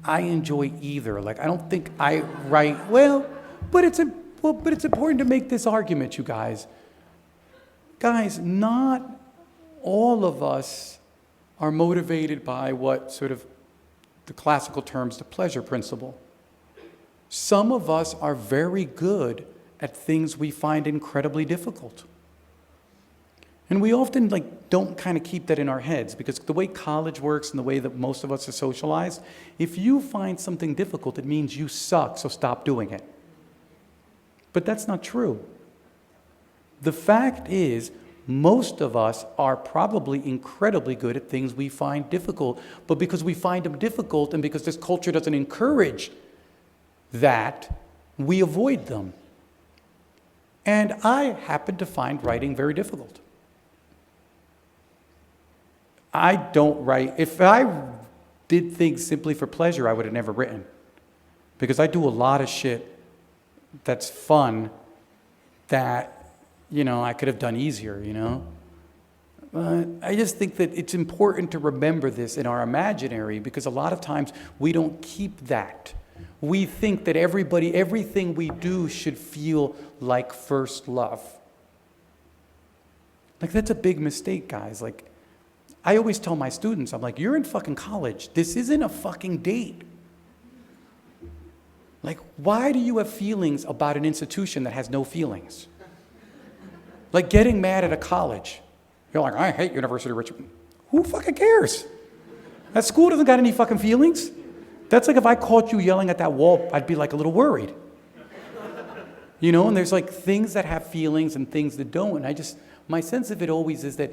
Speaker 1: I enjoy either. Like, I don't think I write well, but it's important to make this argument, you guys. Guys, not all of us are motivated by what sort of the classical terms, the pleasure principle. Some of us are very good at things we find incredibly difficult. And we often don't kind of keep that in our heads, because the way college works and the way that most of us are socialized, if you find something difficult, it means you suck, so stop doing it. But that's not true. The fact is, most of us are probably incredibly good at things we find difficult, but because we find them difficult and because this culture doesn't encourage that, we avoid them. And I happen to find writing very difficult. I don't write. If I did things simply for pleasure, I would have never written. Because I do a lot of shit that's fun that, I could have done easier, But I just think that it's important to remember this in our imaginary, because a lot of times we don't keep that. We think that everything we do should feel like first love. That's a big mistake, guys. I always tell my students, I'm like, you're in fucking college. This isn't a fucking date. Why do you have feelings about an institution that has no feelings? Getting mad at a college. You're like, I hate University of Richmond. Who fucking cares? That school doesn't got any fucking feelings. That's like if I caught you yelling at that wall, I'd be a little worried. And there's things that have feelings and things that don't. And My sense of it always is that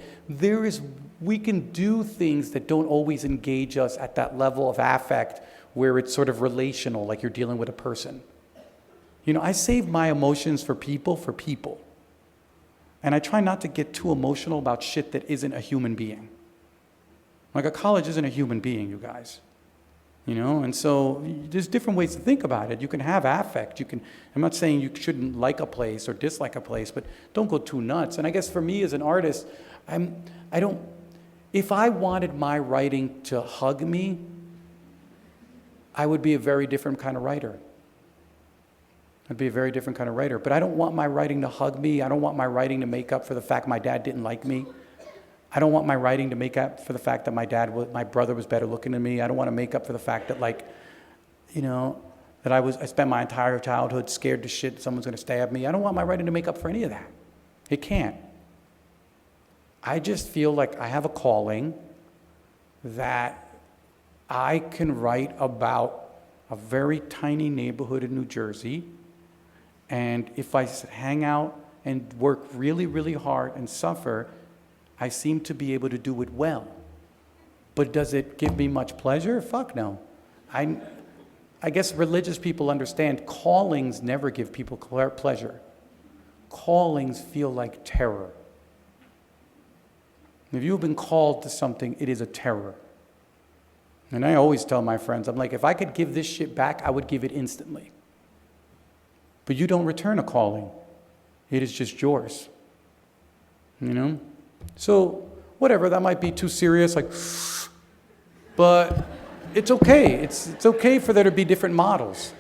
Speaker 1: we can do things that don't always engage us at that level of affect where it's sort of relational, like you're dealing with a person. I save my emotions for people. And I try not to get too emotional about shit that isn't a human being. Like a college isn't a human being, you guys. And so there's different ways to think about it. You can have affect. I'm not saying you shouldn't like a place or dislike a place, but don't go too nuts. And I guess for me as an artist, if I wanted my writing to hug me, I would be a very different kind of writer. I'd be a very different kind of writer. But I don't want my writing to hug me. I don't want my writing to make up for the fact my dad didn't like me. I don't want my writing to make up for the fact that my brother was better looking than me. I don't want to make up for the fact that that I spent my entire childhood scared to shit someone's going to stab me. I don't want my writing to make up for any of that. It can't. I just feel like I have a calling that I can write about a very tiny neighborhood in New Jersey, and if I hang out and work really, really hard and suffer, I seem to be able to do it well. But does it give me much pleasure? Fuck no. I guess religious people understand callings never give people pleasure. Callings feel like terror. If you've been called to something, it is a terror. And I always tell my friends, I'm like, if I could give this shit back, I would give it instantly. But you don't return a calling. It is just yours. So, whatever, that might be too serious, but it's okay. It's okay for there to be different models,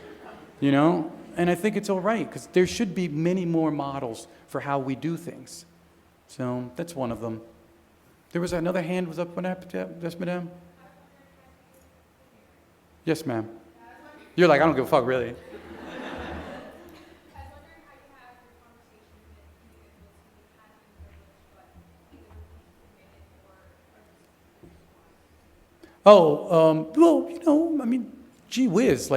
Speaker 1: And I think it's all right, because there should be many more models for how we do things. So, that's one of them. There was another hand was up. What happened? Yes, madam? Yes, ma'am. You're like, I don't give a fuck, really. Gee whiz,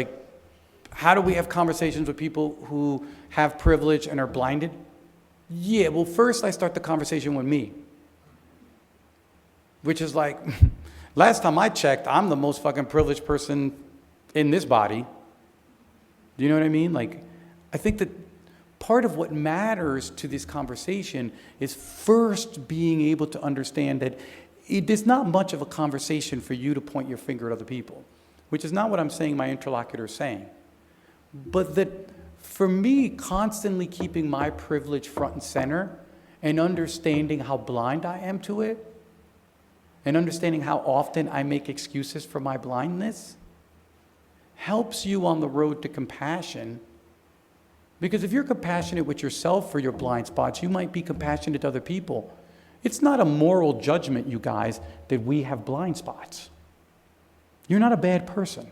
Speaker 1: how do we have conversations with people who have privilege and are blinded? Yeah, well, first I start the conversation with me, which is like, last time I checked, I'm the most fucking privileged person in this body. Do you know what I mean? I think that part of what matters to this conversation is first being able to understand that it is not much of a conversation for you to point your finger at other people, which is not what I'm saying my interlocutor is saying. But that for me, constantly keeping my privilege front and center and understanding how blind I am to it and understanding how often I make excuses for my blindness helps you on the road to compassion. Because if you're compassionate with yourself for your blind spots, you might be compassionate to other people. It's not a moral judgment, you guys, that we have blind spots. You're not a bad person.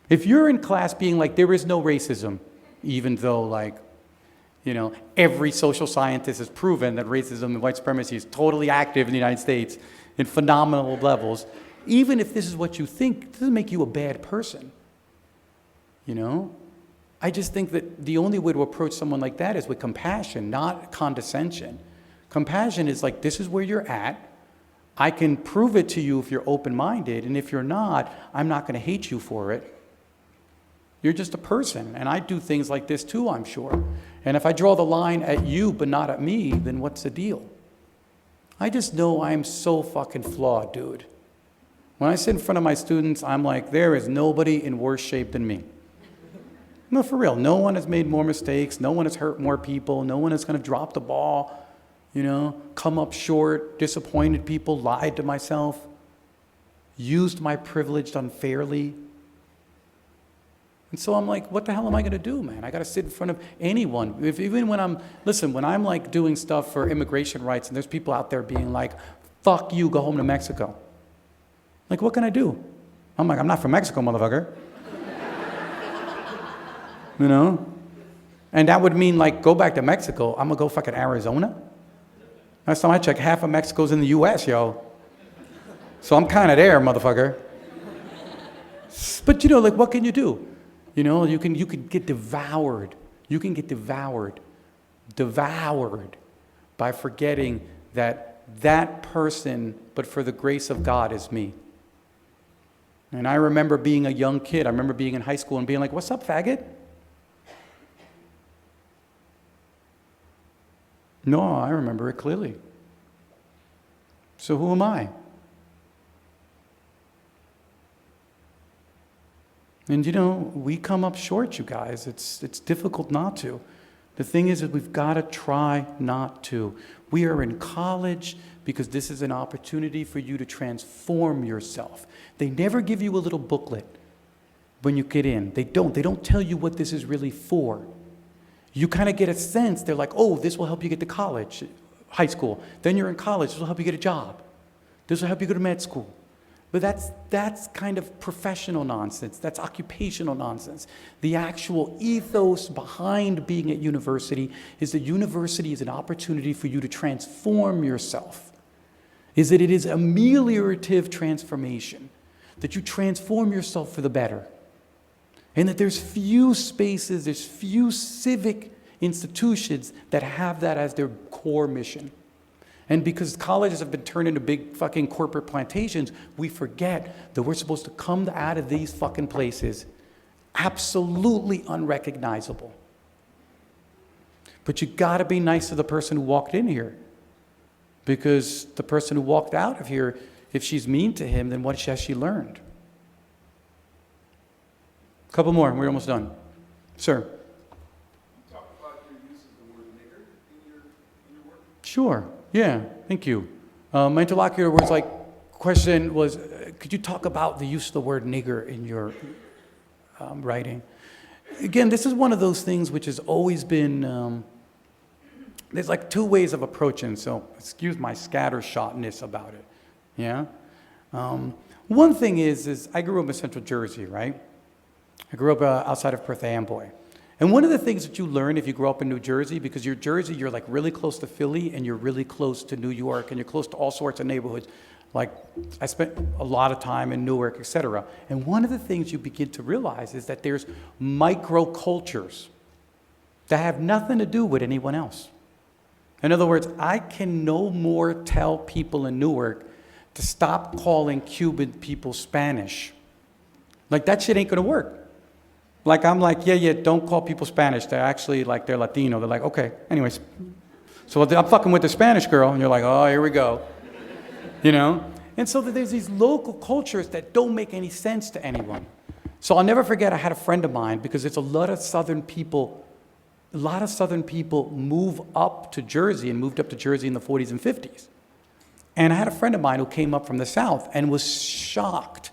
Speaker 1: If you're in class being like, there is no racism, even though every social scientist has proven that racism and white supremacy is totally active in the United States in phenomenal levels, even if this is what you think, it doesn't make you a bad person. I just think that the only way to approach someone like that is with compassion, not condescension. Compassion is like, this is where you're at. I can prove it to you if you're open-minded, and if you're not, I'm not going to hate you for it. You're just a person, and I do things like this too, I'm sure. And if I draw the line at you but not at me, then what's the deal? I just know I'm so fucking flawed, dude. When I sit in front of my students, I'm like, there is nobody in worse shape than me. No, for real. No one has made more mistakes. No one has hurt more people. No one has kind of dropped the ball, come up short, disappointed people, lied to myself, used my privilege unfairly. And so I'm like, what the hell am I going to do, man? I got to sit in front of anyone. When I'm like doing stuff for immigration rights and there's people out there being like, fuck you, go home to Mexico. Like, what can I do? I'm like, I'm not from Mexico, motherfucker. And that would mean go back to Mexico. I'm going to go fucking Arizona. Last time I checked, half of Mexico's in the U.S., yo. So I'm kind of there, motherfucker. But what can you do? You can get devoured. You can get devoured by forgetting that that person, but for the grace of God, is me. And I remember being a young kid. I remember being in high school and being like, what's up, faggot? No, I remember it clearly. So who am I? And we come up short, you guys. It's difficult not to. The thing is that we've got to try not to. We are in college because this is an opportunity for you to transform yourself. They never give you a little booklet when you get in. They don't tell you what this is really for. You kind of get a sense. They're like, oh, this will help you get to college, high school. Then you're in college. This will help you get a job. This will help you go to med school. But that's kind of professional nonsense. That's occupational nonsense. The actual ethos behind being at university is that university is an opportunity for you to transform yourself. Is that it is ameliorative transformation. That you transform yourself for the better. And that there's few spaces, there's few civic institutions that have that as their core mission. And because colleges have been turned into big fucking corporate plantations, we forget that we're supposed to come out of these fucking places absolutely unrecognizable. But you gotta be nice to the person who walked in here. Because the person who walked out of here, if she's mean to him, then what has she learned? A couple more, we're almost done. Sir.
Speaker 4: Talk about your use of the word nigger in your work.
Speaker 1: Sure. Yeah, thank you. My interlocutor was like, question was, could you talk about the use of the word nigger in your writing? Again, this is one of those things which has always been, there's like two ways of approaching, so excuse my scattershotness about it, yeah? One thing is I grew up in Central Jersey, right? I grew up outside of Perth Amboy. And one of the things that you learn if you grow up in New Jersey, because you're like really close to Philly and you're really close to New York and you're close to all sorts of neighborhoods. Like I spent a lot of time in Newark, et cetera. And one of the things you begin to realize is that there's microcultures that have nothing to do with anyone else. In other words, I can no more tell people in Newark to stop calling Cuban people Spanish. Like that shit ain't gonna work. Like, I'm like, yeah, don't call people Spanish. They're actually, like, they're Latino. They're like, okay, anyways. So I'm fucking with the Spanish girl, and you're like, oh, here we go. And so there's these local cultures that don't make any sense to anyone. So I'll never forget, I had a friend of mine, because there's a lot of Southern people move up to Jersey and moved up to Jersey in the 40s and 50s. And I had a friend of mine who came up from the South and was shocked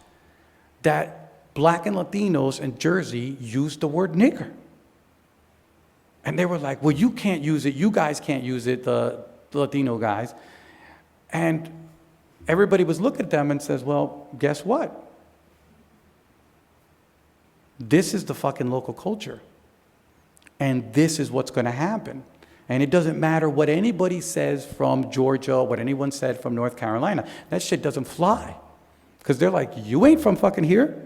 Speaker 1: that Black and Latinos in Jersey used the word nigger. And they were like, well, you can't use it. You guys can't use it, the Latino guys. And everybody was looking at them and says, well, guess what? This is the fucking local culture. And this is what's going to happen. And it doesn't matter what anybody says from Georgia, what anyone said from North Carolina. That shit doesn't fly. Because they're like, you ain't from fucking here.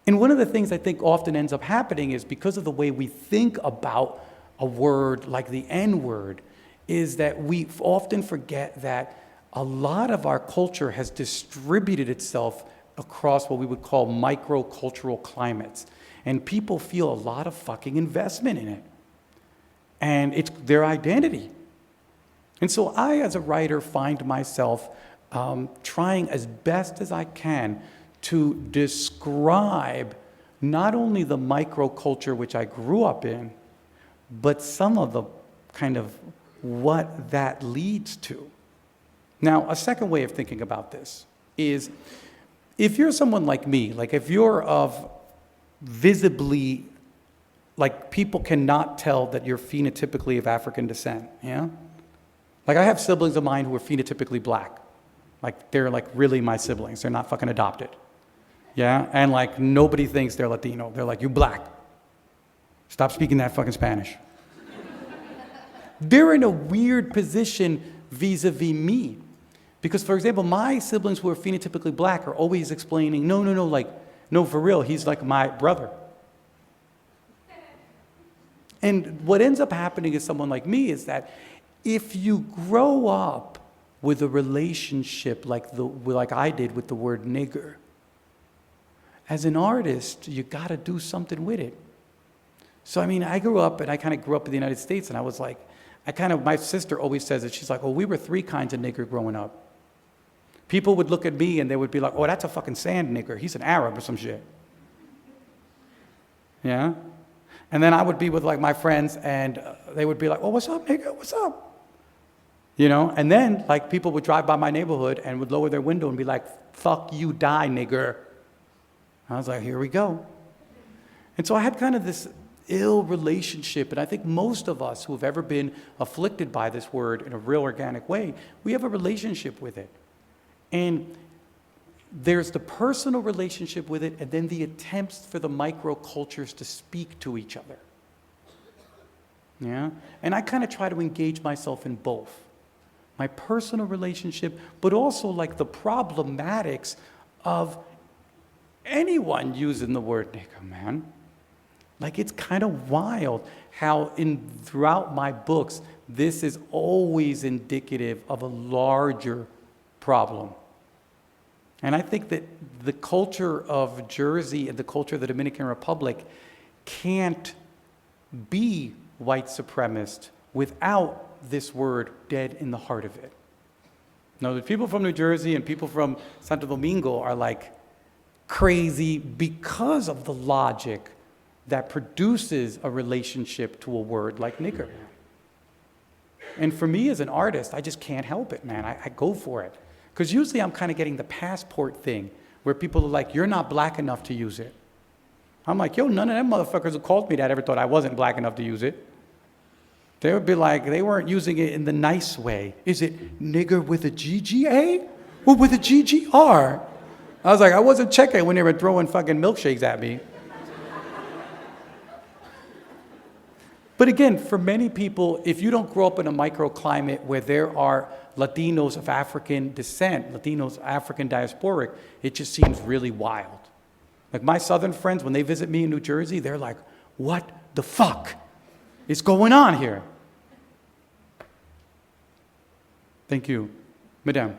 Speaker 1: And one of the things I think often ends up happening is because of the way we think about a word like the N-word, is that we often forget that a lot of our culture has distributed itself across what we would call microcultural climates. And people feel a lot of fucking investment in it. And it's their identity. And so I, as a writer, find myself trying as best as I can to describe not only the microculture which I grew up in, but some of the kind of what that leads to. Now, a second way of thinking about this is if you're someone like me, like if you're of visibly, like people cannot tell that you're phenotypically of African descent, yeah? Like I have siblings of mine who are phenotypically black. Like they're like really my siblings, they're not fucking adopted. Yeah, and like nobody thinks they're Latino. They're like, you black. Stop speaking that fucking Spanish. They're in a weird position vis-a-vis me. Because for example, my siblings who are phenotypically black are always explaining, no, for real, he's like my brother. And what ends up happening is someone like me is that if you grow up with a relationship like I did with the word nigger, as an artist, you got to do something with it. So, I mean, I grew up in the United States, and I was like, my sister always says it. She's like, we were 3 kinds of nigger growing up. People would look at me and they would be like, oh, that's a fucking sand nigger. He's an Arab or some shit. Yeah? And then I would be with like my friends and they would be like, oh, what's up, nigga? What's up? You know? And then like people would drive by my neighborhood and would lower their window and be like, fuck you, die, nigger. I was like, here we go. And so I had kind of this ill relationship, and I think most of us who have ever been afflicted by this word in a real organic way, we have a relationship with it. And there's the personal relationship with it, and then the attempts for the microcultures to speak to each other. Yeah? And I kind of try to engage myself in both. My personal relationship, but also like the problematics of anyone using the word nigger, man. Like, it's kind of wild how throughout my books, this is always indicative of a larger problem. And I think that the culture of Jersey and the culture of the Dominican Republic can't be white supremacist without this word dead in the heart of it. Now, the people from New Jersey and people from Santo Domingo are like crazy because of the logic that produces a relationship to a word like nigger. And for me as an artist, I just can't help it, man. I go for it. Because usually I'm kind of getting the passport thing, where people are like, you're not black enough to use it. I'm like, yo, none of them motherfuckers who called me that ever thought I wasn't black enough to use it. They would be like, they weren't using it in the nice way. Is it nigger with a GGA or with a GGR? I was like, I wasn't checking when they were throwing fucking milkshakes at me. But again, for many people, if you don't grow up in a microclimate where there are Latinos of African descent, Latinos, African diasporic, it just seems really wild. Like my Southern friends, when they visit me in New Jersey, they're like, what the fuck is going on here? Thank you. Madame.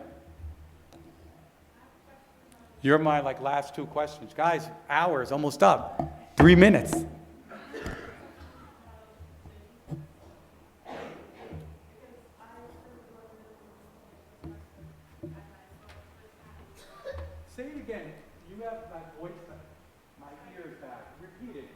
Speaker 1: You're my last 2 questions. Guys, hour's almost up. 3 minutes. Say it again. You have my voice back. My ears back. Repeat it.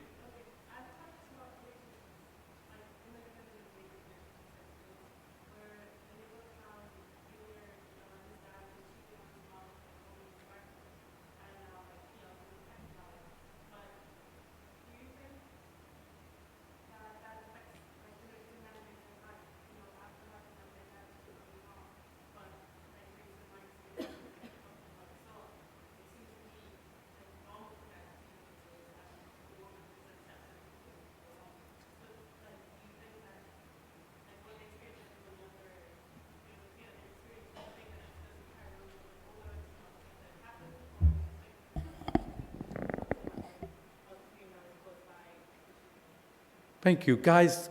Speaker 1: Thank you. Guys,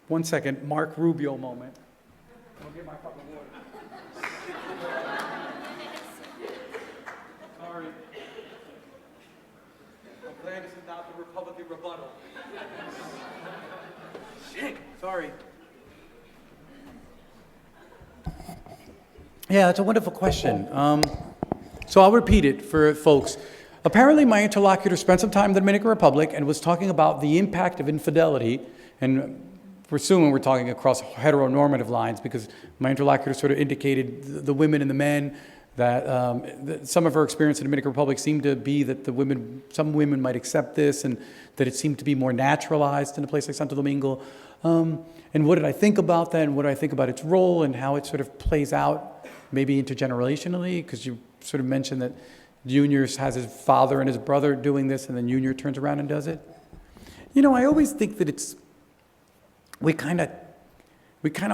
Speaker 1: 1 second. Mark Rubio moment. I'll get my fucking water. Sorry. I'm glad this is not the Republican rebuttal. Shit. Sorry. Yeah, that's a wonderful question. So I'll repeat it for folks. Apparently, my interlocutor spent some time in the Dominican Republic and was talking about the impact of infidelity, and we're assuming we're talking across heteronormative lines because my interlocutor sort of indicated the women and the men, that some of her experience in the Dominican Republic seemed to be that some women might accept this, and that it seemed to be more naturalized in a place like Santo Domingo. And what did I think about that, and what did I think about its role, and how it sort of plays out maybe intergenerationally, because you sort of mentioned that Junior has his father and his brother doing this, and then Junior turns around and does it. You know, I always think that we kind of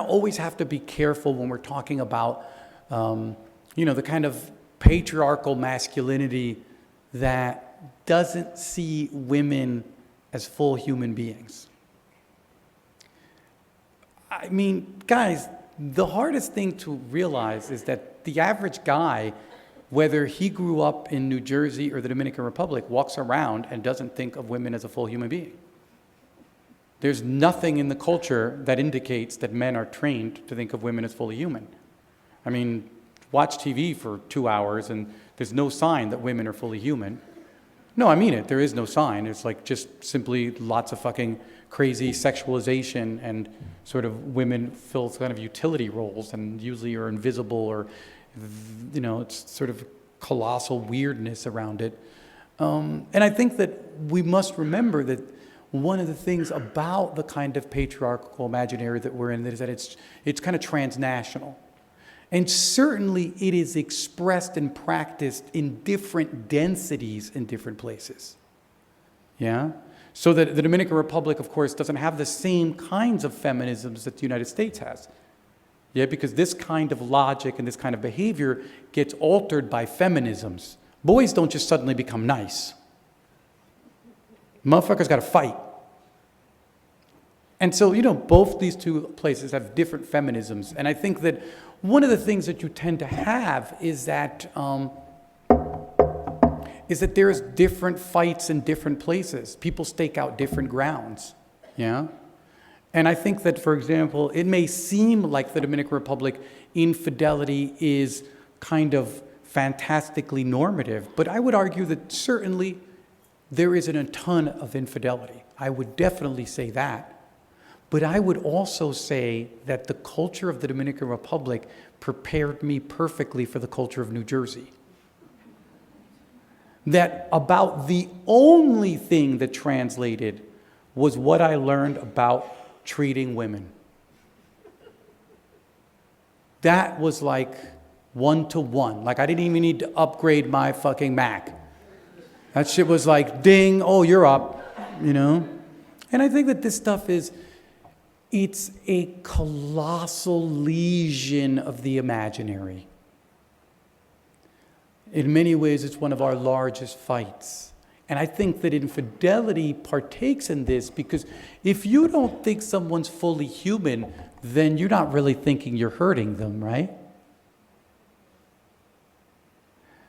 Speaker 1: always have to be careful when we're talking about, the kind of patriarchal masculinity that doesn't see women as full human beings. I mean, guys, the hardest thing to realize is that the average guy, whether he grew up in New Jersey or the Dominican Republic, walks around and doesn't think of women as a full human being. There's nothing in the culture that indicates that men are trained to think of women as fully human. I mean, watch TV for 2 hours and there's no sign that women are fully human. No, I mean it. There is no sign. It's like just simply lots of fucking crazy sexualization and sort of women fill kind of utility roles and usually are invisible or, you know, it's sort of colossal weirdness around it. And I think that we must remember that one of the things about the kind of patriarchal imaginary that we're in is that it's kind of transnational. And certainly it is expressed and practiced in different densities in different places. Yeah? So that the Dominican Republic, of course, doesn't have the same kinds of feminisms that the United States has. Yeah, because this kind of logic and this kind of behavior gets altered by feminisms. Boys don't just suddenly become nice. Motherfuckers got to fight. And so, you know, both these two places have different feminisms. And I think that one of the things that you tend to have is that there's different fights in different places. People stake out different grounds, yeah? And I think that, for example, it may seem like the Dominican Republic infidelity is kind of fantastically normative, but I would argue that certainly there isn't a ton of infidelity. I would definitely say that. But I would also say that the culture of the Dominican Republic prepared me perfectly for the culture of New Jersey. That about the only thing that translated was what I learned about treating women. That was like 1-to-1. Like I didn't even need to upgrade my fucking Mac. That shit was like, ding, oh, you're up, you know? And I think that this stuff it's a colossal lesion of the imaginary. In many ways, it's one of our largest fights. And I think that infidelity partakes in this because if you don't think someone's fully human, then you're not really thinking you're hurting them, right?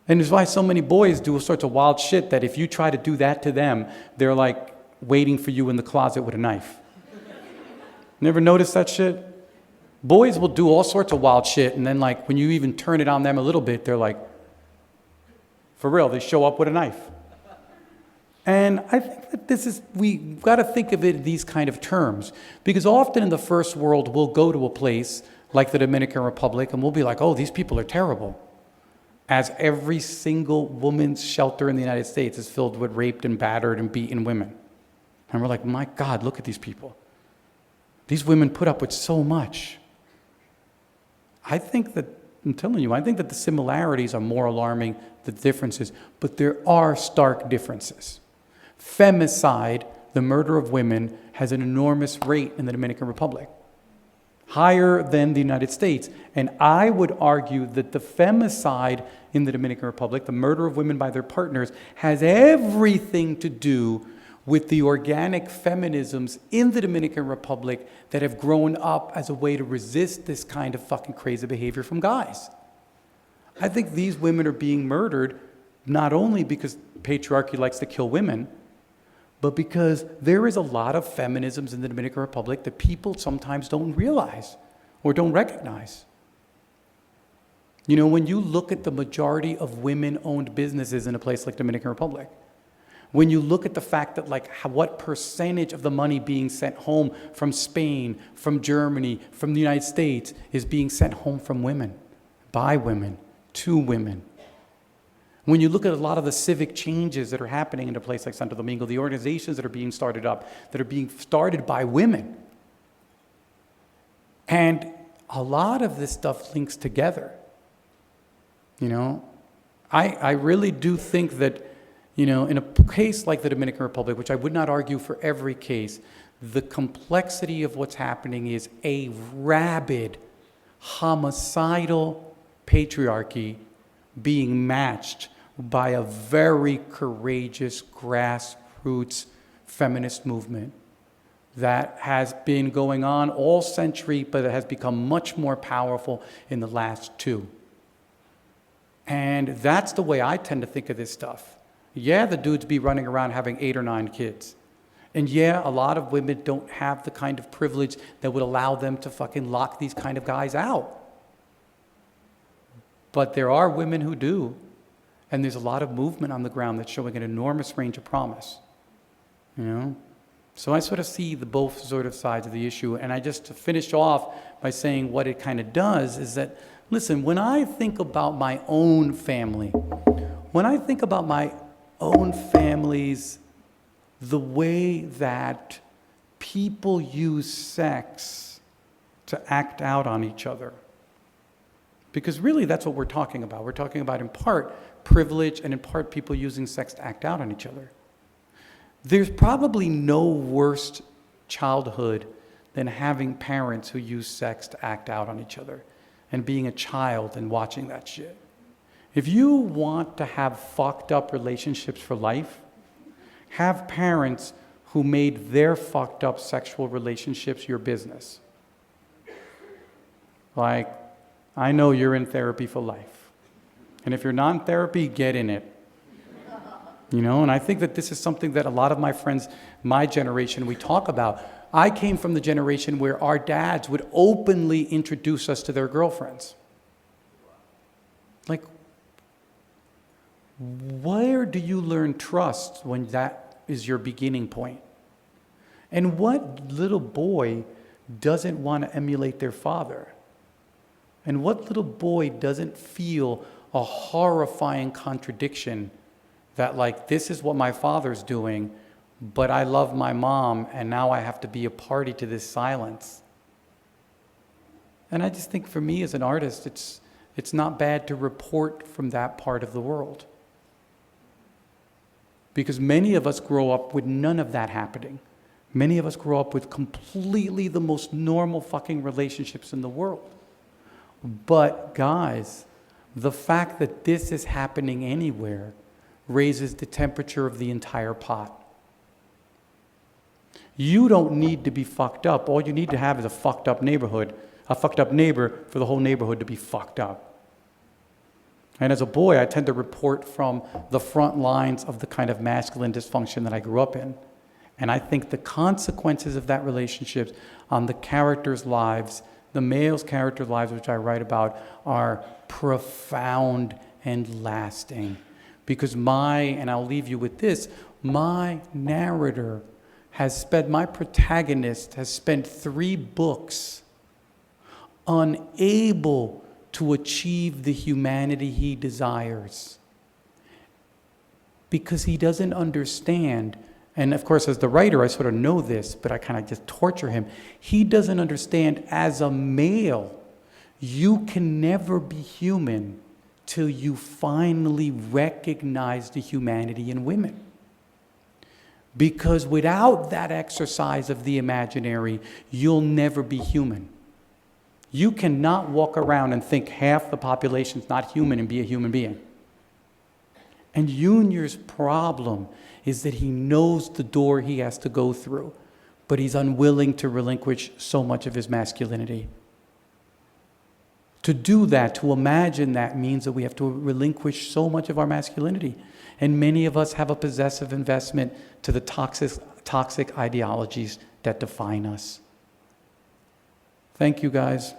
Speaker 1: And it's why so many boys do all sorts of wild shit that if you try to do that to them, they're like waiting for you in the closet with a knife. Never noticed that shit? Boys will do all sorts of wild shit, and then like when you even turn it on them a little bit, they're like, for real, they show up with a knife. And I think that we've got to think of it in these kind of terms, because often in the first world, we'll go to a place like the Dominican Republic, and we'll be like, oh, these people are terrible. As every single woman's shelter in the United States is filled with raped and battered and beaten women. And we're like, my God, look at these people. These women put up with so much. I think that, I'm telling you, I think that the similarities are more alarming than the differences, but there are stark differences. Femicide, the murder of women, has an enormous rate in the Dominican Republic, higher than the United States. And I would argue that the femicide in the Dominican Republic, the murder of women by their partners, has everything to do with the organic feminisms in the Dominican Republic that have grown up as a way to resist this kind of fucking crazy behavior from guys. I think these women are being murdered not only because patriarchy likes to kill women, but because there is a lot of feminisms in the Dominican Republic that people sometimes don't realize or don't recognize. You know, when you look at the majority of women-owned businesses in a place like Dominican Republic, when you look at the fact that like what percentage of the money being sent home from Spain, from Germany, from the United States is being sent home from women, by women, to women. When you look at a lot of the civic changes that are happening in a place like Santo Domingo, the organizations that are being started up, that are being started by women. And a lot of this stuff links together. You know, I really do think that, you know, in a case like the Dominican Republic, which I would not argue for every case, the complexity of what's happening is a rabid, homicidal patriarchy being matched by a very courageous grassroots feminist movement that has been going on all century, but it has become much more powerful in the last 2. And that's the way I tend to think of this stuff. Yeah, the dudes be running around having 8 or 9 kids. And yeah, a lot of women don't have the kind of privilege that would allow them to fucking lock these kind of guys out. But there are women who do. And there's a lot of movement on the ground that's showing an enormous range of promise. You know? So I sort of see the both sort of sides of the issue. And I just to finish off by saying what it kind of does is that, listen, when I think about my own family, when I think about my own families, the way that people use sex to act out on each other, because really that's what we're talking about. We're talking about in part privilege and in part people using sex to act out on each other. There's probably no worse childhood than having parents who use sex to act out on each other and being a child and watching that shit. If you want to have fucked up relationships for life, have parents who made their fucked up sexual relationships your business. Like, I know you're in therapy for life. And if you're not in therapy, get in it. You know, and I think that this is something that a lot of my friends, my generation, we talk about. I came from the generation where our dads would openly introduce us to their girlfriends. Like, where do you learn trust when that is your beginning point? And what little boy doesn't want to emulate their father? And what little boy doesn't feel a horrifying contradiction that, like, this is what my father's doing, but I love my mom, and now I have to be a party to this silence? And I just think for me as an artist, it's not bad to report from that part of the world. Because many of us grow up with none of that happening. Many of us grow up with completely the most normal fucking relationships in the world. But guys, the fact that this is happening anywhere raises the temperature of the entire pot. You don't need to be fucked up. All you need to have is a fucked up neighborhood, a fucked up neighbor for the whole neighborhood to be fucked up. And as a boy, I tend to report from the front lines of the kind of masculine dysfunction that I grew up in. And I think the consequences of that relationship on the characters' lives, the male's characters' lives, which I write about, are profound and lasting. Because and I'll leave you with this, my narrator my protagonist has spent 3 books unable to achieve the humanity he desires. Because he doesn't understand, and of course as the writer I sort of know this, but I kind of just torture him. He doesn't understand as a male, you can never be human till you finally recognize the humanity in women. Because without that exercise of the imaginary, you'll never be human. You cannot walk around and think half the population's not human and be a human being. And Junior's problem is that he knows the door he has to go through, but he's unwilling to relinquish so much of his masculinity. To do that, to imagine that, means that we have to relinquish so much of our masculinity. And many of us have a possessive investment to the toxic ideologies that define us. Thank you, guys.